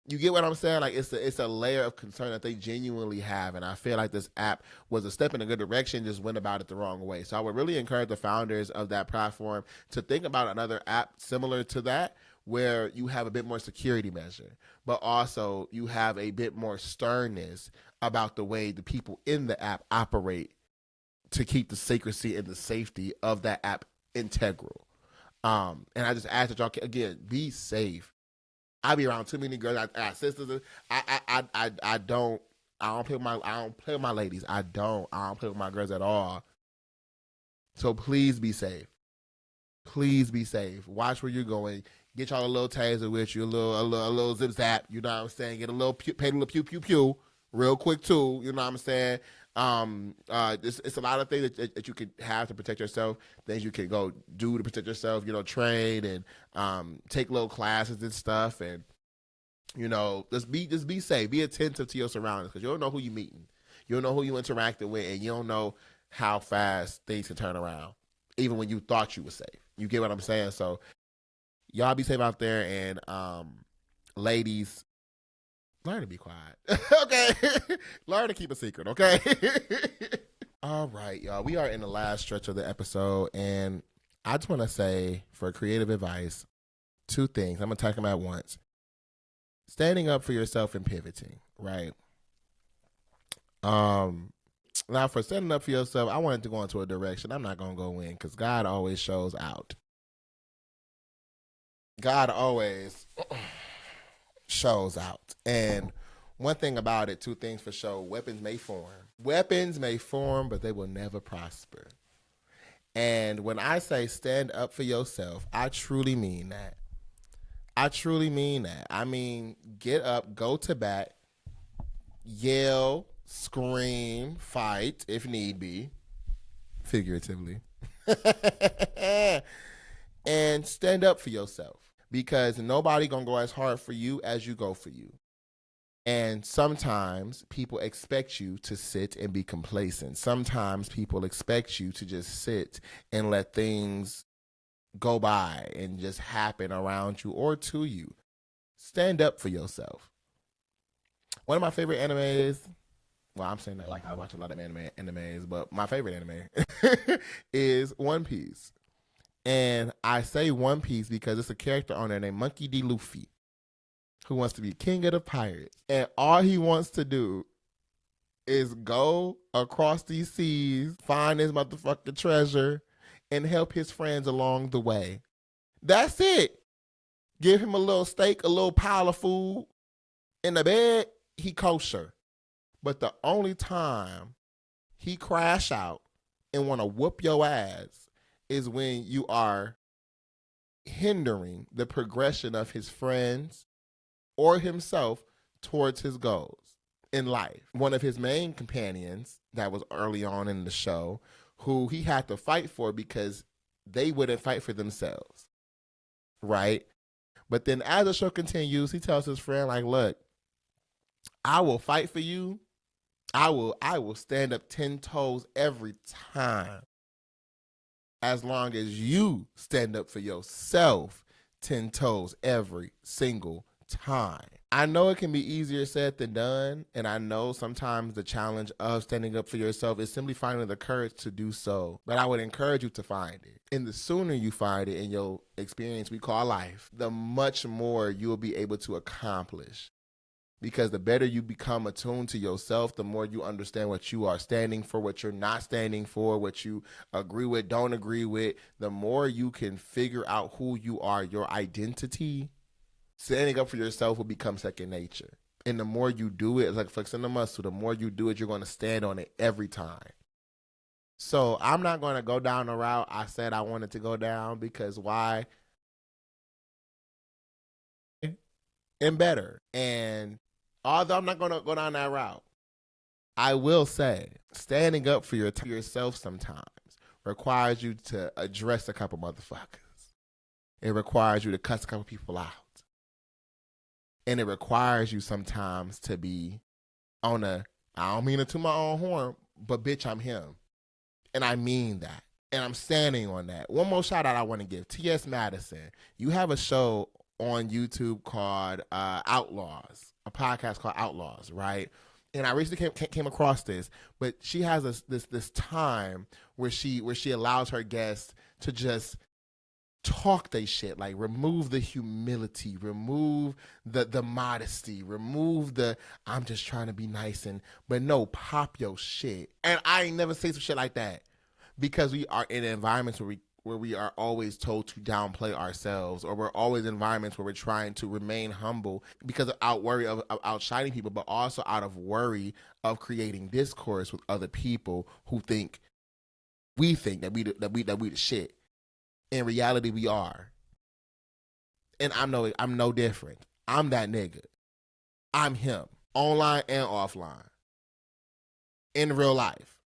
You get what I'm saying? Like, it's a layer of concern that they genuinely have, and I feel like this app was a step in a good direction, just went about it the wrong way. So I would really encourage the founders of that platform to think about another app similar to that, where you have a bit more security measure, but also you have a bit more sternness about the way the people in the app operate to keep the secrecy and the safety of that app integral. And I just ask that y'all, again, be safe. I be around too many girls. I got sisters. I don't play with my ladies. I don't play with my girls at all. So please be safe. Please be safe. Watch where you're going. Get y'all a little taser with you, a little zip zap. You know what I'm saying? Get a little pay a little pew pew pew real quick too. You know what I'm saying? It's a lot of things that you could have to protect yourself. Things you can go do to protect yourself. Train and take little classes and stuff, and just be safe. Be attentive to your surroundings, because you don't know who you're meeting. You don't know who you interacting with, and you don't know how fast things can turn around, even when you thought you were safe. You get what I'm saying? So y'all be safe out there, and ladies, learn to be quiet. Okay? Learn to keep a secret, okay? All right, y'all. We are in the last stretch of the episode, and I just want to say, for creative advice, 2 things. I'm going to take them at once. Standing up for yourself and pivoting, right? Now, for standing up for yourself, I wanted to go into a direction. I'm not going to go in, because God always shows out. God always shows out. And one thing about it, 2 things for sure: weapons may form. Weapons may form, but they will never prosper. And when I say stand up for yourself, I truly mean that. I mean, get up, go to bat, yell, scream, fight if need be, figuratively, and stand up for yourself, because nobody gonna go as hard for you as you go for you. And sometimes people expect you to sit and be complacent. Sometimes people expect you to just sit and let things go by and just happen around you or to you. Stand up for yourself. One of my favorite animes, well, I'm saying that like I watch a lot of animes, but my favorite anime is One Piece. And I say One Piece because it's a character on there named Monkey D. Luffy, who wants to be king of the pirates. And all he wants to do is go across these seas, find his motherfucking treasure, and help his friends along the way. That's it. Give him a little steak, a little pile of food. In the bed, he kosher. But the only time he crash out and want to whoop your ass is when you are hindering the progression of his friends or himself towards his goals in life. One of his main companions that was early on in the show, who he had to fight for because they wouldn't fight for themselves, right? But then as the show continues, he tells his friend, like, look, I will fight for you. I will stand up 10 toes every time, as long as you stand up for yourself 10 toes every single time. I know it can be easier said than done, and I know sometimes the challenge of standing up for yourself is simply finding the courage to do so. But I would encourage you to find it. And the sooner you find it in your experience we call life, the much more you will be able to accomplish. Because the better you become attuned to yourself, the more you understand what you are standing for, what you're not standing for, what you agree with, don't agree with, the more you can figure out who you are, your identity. Standing up for yourself will become second nature. And the more you do it, it's like flexing the muscle. The more you do it, you're going to stand on it every time. So I'm not going to go down the route I said I wanted to go down, because why? And better. And although I'm not going to go down that route, I will say standing up for yourself sometimes requires you to address a couple motherfuckers. It requires you to cuss a couple people out. And it requires you sometimes to be on a, I don't mean it to my own horn, but bitch, I'm him. And I mean that. And I'm standing on that. One more shout out I want to give. T.S. Madison. You have a show on YouTube called Outlaws, a podcast called Outlaws, right? And I recently came across this, but she has this time where she allows her guests to just talk they shit, like remove the humility, remove the modesty, remove the I'm just trying to be nice, but no, pop your shit. And I ain't never say some shit like that, because we are in environments where we are always told to downplay ourselves, or we're always in environments where we're trying to remain humble because of worry of outshining people, but also out of worry of creating discourse with other people who think that we the shit. In reality, we are. And I'm no different. I'm that nigga. I'm him. Online and offline. In real life.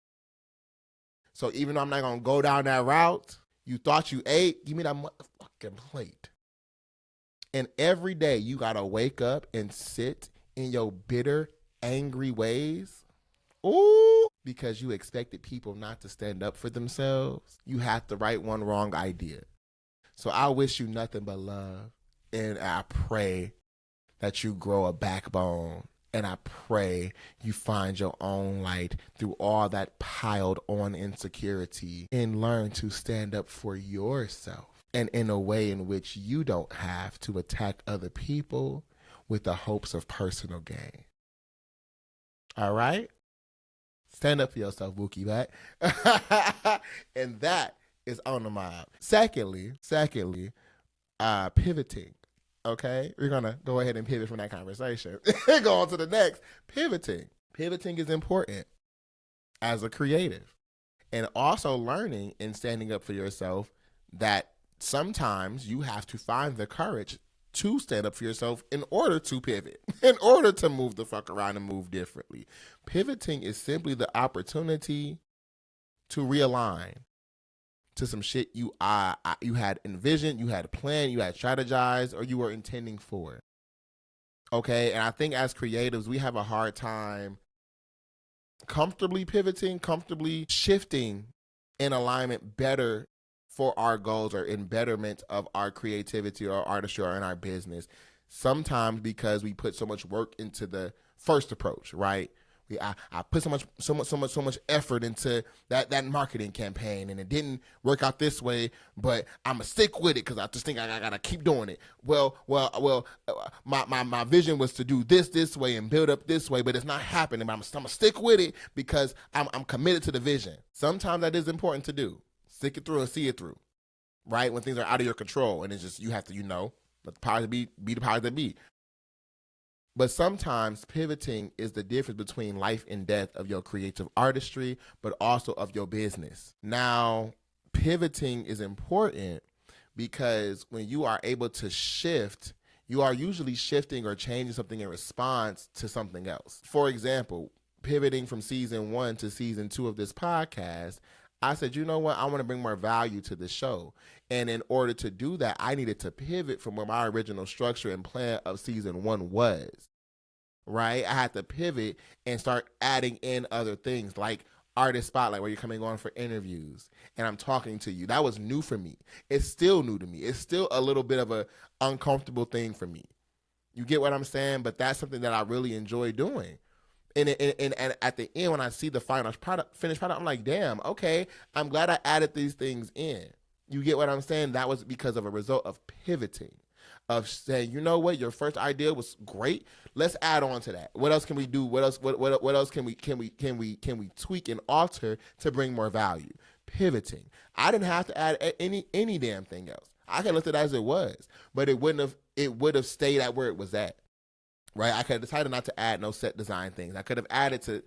So even though I'm not going to go down that route, you thought you ate, give me that motherfucking plate. And every day you got to wake up and sit in your bitter, angry ways. Ooh, because you expected people not to stand up for themselves. You had the right one wrong idea. So I wish you nothing but love. And I pray that you grow a backbone. And I pray you find your own light through all that piled on insecurity, and learn to stand up for yourself, and in a way in which you don't have to attack other people with the hopes of personal gain. All right? Stand up for yourself, Wookie Bat. And that is on the mob. Secondly, pivoting. Okay? We're going to go ahead and pivot from that conversation. Go on to the next. Pivoting. Pivoting is important as a creative. And also learning and standing up for yourself that sometimes you have to find the courage to stand up for yourself in order to pivot, in order to move the fuck around and move differently. Pivoting is simply the opportunity to realign to some shit you had envisioned, you had planned, you had strategized, or you were intending for. Okay, and I think as creatives, we have a hard time comfortably pivoting, comfortably shifting in alignment better for our goals, or in betterment of our creativity or artistry or in our business. Sometimes because we put so much work into the first approach, right? I put so much effort into that marketing campaign, and it didn't work out this way, but I'm gonna stick with it because I just think I gotta keep doing it. Well, my vision was to do this way and build up this way, but it's not happening. But I'm gonna stick with it because I'm committed to the vision. Sometimes that is important to do. Stick it through and see it through, right? When things are out of your control, and it's just you have to, let the powers that be the powers that be. But sometimes pivoting is the difference between life and death of your creative artistry, but also of your business. Now, pivoting is important because when you are able to shift, you are usually shifting or changing something in response to something else. For example, pivoting from season 1 to season 2 of this podcast, I said, you know what? I want to bring more value to the show. And in order to do that, I needed to pivot from where my original structure and plan of season 1 was, right? I had to pivot and start adding in other things like Artist Spotlight, where you're coming on for interviews and I'm talking to you. That was new for me. It's still new to me. It's still a little bit of an uncomfortable thing for me. You get what I'm saying? But that's something that I really enjoy doing. And at the end, when I see the finished product, I'm like, damn, okay, I'm glad I added these things in. You get what I'm saying? That was because of a result of pivoting, of saying, you know what, your first idea was great. Let's add on to that. What else can we do? What else can we tweak and alter to bring more value? Pivoting. I didn't have to add any damn thing else. I could have left it as it was, but it would have stayed at where it was at. right? I could have decided not to add no set design things. I could have added to,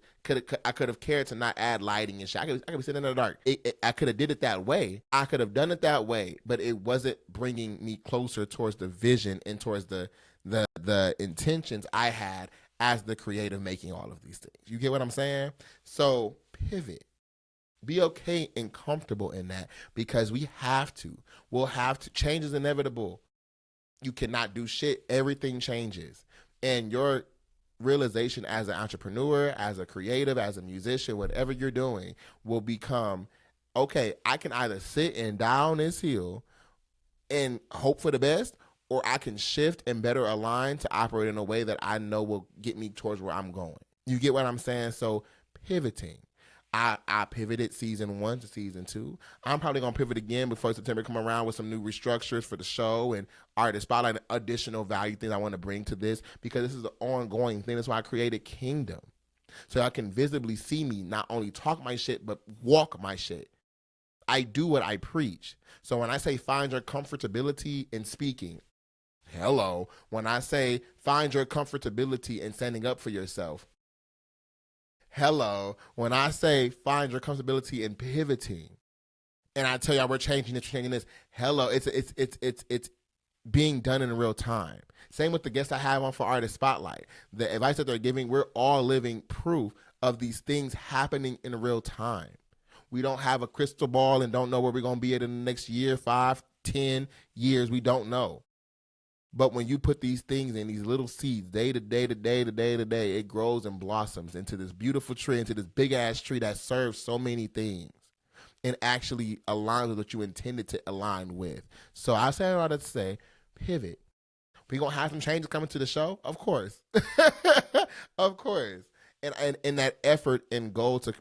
I could have cared to not add lighting and shit. I could be sitting in the dark. I could have did it that way. I could have done it that way, but it wasn't bringing me closer towards the vision and towards the intentions I had as the creative making all of these things. You get what I'm saying? So pivot. Be okay and comfortable in that, because we have to. We'll have to. Change is inevitable. You cannot do shit. Everything changes. And your realization as an entrepreneur, as a creative, as a musician, whatever you're doing, will become, okay, I can either sit and die on this hill and hope for the best, or I can shift and better align to operate in a way that I know will get me towards where I'm going. You get what I'm saying? So pivoting. I pivoted season 1 to season 2. I'm probably going to pivot again before September come around with some new restructures for the show and artist spotlight and additional value things I want to bring to this, because this is an ongoing thing. That's why I created Kvngdom. So I can visibly see me not only talk my shit, but walk my shit. I do what I preach. So when I say find your comfortability in speaking, hello. When I say find your comfortability in standing up for yourself, hello. When I say find your comfortability in pivoting, and I tell y'all we're changing this, hello. It's being done in real time. Same with the guests I have on for Artist Spotlight. The advice that they're giving, we're all living proof of these things happening in real time. We don't have a crystal ball and don't know where we're going to be at in the next year, 5, 10 years. We don't know. But when you put these things in, these little seeds, day to day to day to day to day, it grows and blossoms into this beautiful tree, into this big ass tree that serves so many things and actually aligns with what you intended to align with. So I say all that to say, pivot. We gonna have some changes coming to the show, of course, of course. And in that effort and goal to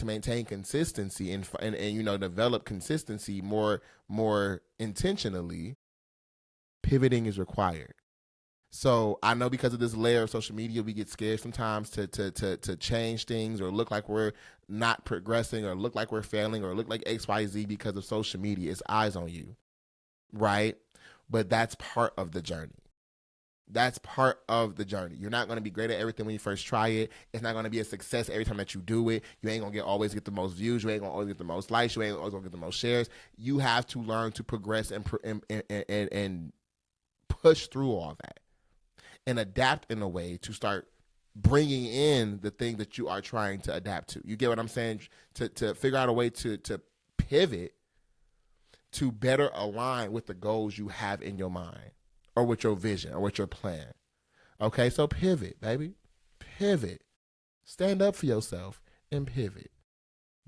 maintain consistency and you know, develop consistency more intentionally, pivoting is required. So I know because of this layer of social media, we get scared sometimes to change things or look like we're not progressing or look like we're failing or look like XYZ because of social media. It's eyes on you, right? But that's part of the journey. That's part of the journey. You're not going to be great at everything when you first try it. It's not going to be a success every time that you do it. You ain't going to always get the most views. You ain't going to always get the most likes. You ain't always going to get the most shares. You have to learn to progress and push through all that and adapt in a way to start bringing in the thing that you are trying to adapt to. You get what I'm saying? To figure out a way to pivot to better align with the goals you have in your mind or with your vision or with your plan. Okay, so pivot, baby. Pivot. Stand up for yourself and pivot.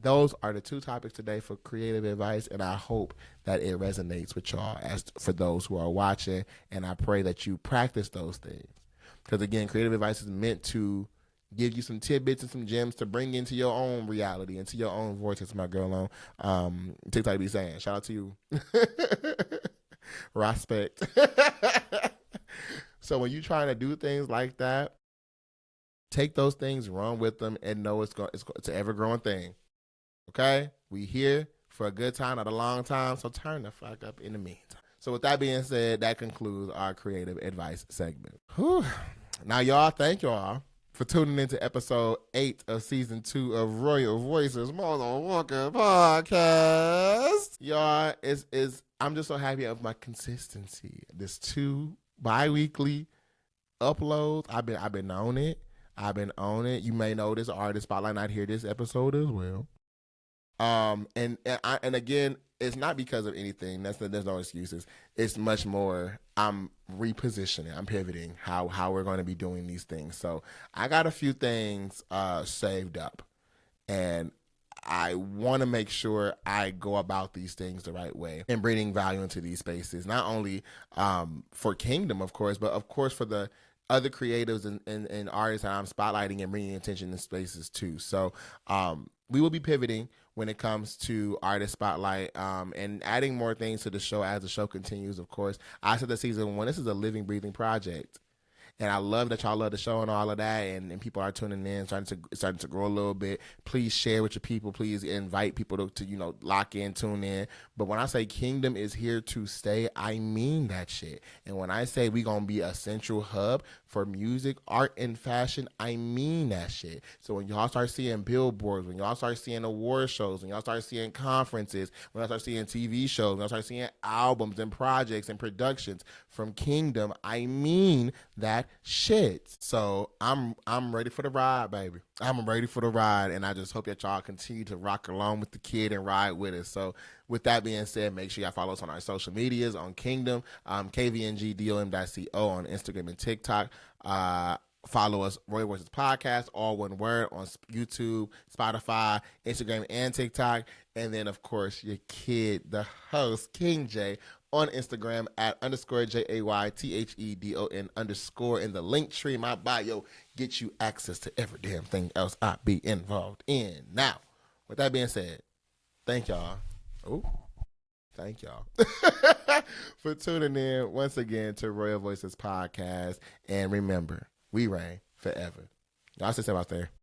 Those are the 2 topics today for creative advice, and I hope that it resonates with y'all as for those who are watching, and I pray that you practice those things. Because, again, creative advice is meant to give you some tidbits and some gems to bring into your own reality, into your own voice, as my girl on TikTok be saying. Shout out to you. Respect. So when you're trying to do things like that, take those things, run with them, and know it's an ever-growing thing. Okay? We here for a good time, not a long time, so turn the fuck up in the meantime. So with that being said, that concludes our creative advice segment. Whew. Now, y'all, thank y'all for tuning into episode 8 of season 2 of Royal Voices Motherfucking Podcast. Y'all, I'm just so happy of my consistency. This 2 bi-weekly uploads. I've been on it. I've been on it. You may notice Artist Spotlight not here this episode as well. And again, it's not because of anything. There's no excuses. It's much more. I'm repositioning. I'm pivoting how we're going to be doing these things. So I got a few things saved up, and I want to make sure I go about these things the right way and bringing value into these spaces. Not only for Kvngdom, of course, but of course for the other creatives and artists that I'm spotlighting and bringing attention to spaces too. So we will be pivoting when it comes to Artist Spotlight and adding more things to the show as the show continues, of course. I said that season 1, this is a living, breathing project. And I love that y'all love the show and all of that, and people are tuning in, starting to grow a little bit. Please share with your people. Please invite people to lock in, tune in. But when I say Kvngdom is here to stay, I mean that shit. And when I say we gonna be a central hub for music, art, and fashion, I mean that shit. So when y'all start seeing billboards, when y'all start seeing award shows, when y'all start seeing conferences, when y'all start seeing TV shows, when y'all start seeing albums and projects and productions from Kvngdom, I mean that shit. So I'm ready for the ride, baby. I'm ready for the ride, and I just hope that y'all continue to rock along with the kid and ride with us. So with that being said, make sure y'all follow us on our social medias on Kvngdom, KVNGDOM.co on Instagram and TikTok. Follow us, Roy Voices Podcast, all one word, on YouTube, Spotify, Instagram, and TikTok. And then, of course, your kid, the host, KVNGJAY, on Instagram at _JAYTHEDON_ in the link tree. My bio get you access to every damn thing else I be involved in. Now, with that being said, thank y'all. Oh, thank y'all for tuning in once again to Royal Voices Podcast. And remember, we reign forever. Y'all stay safe out there.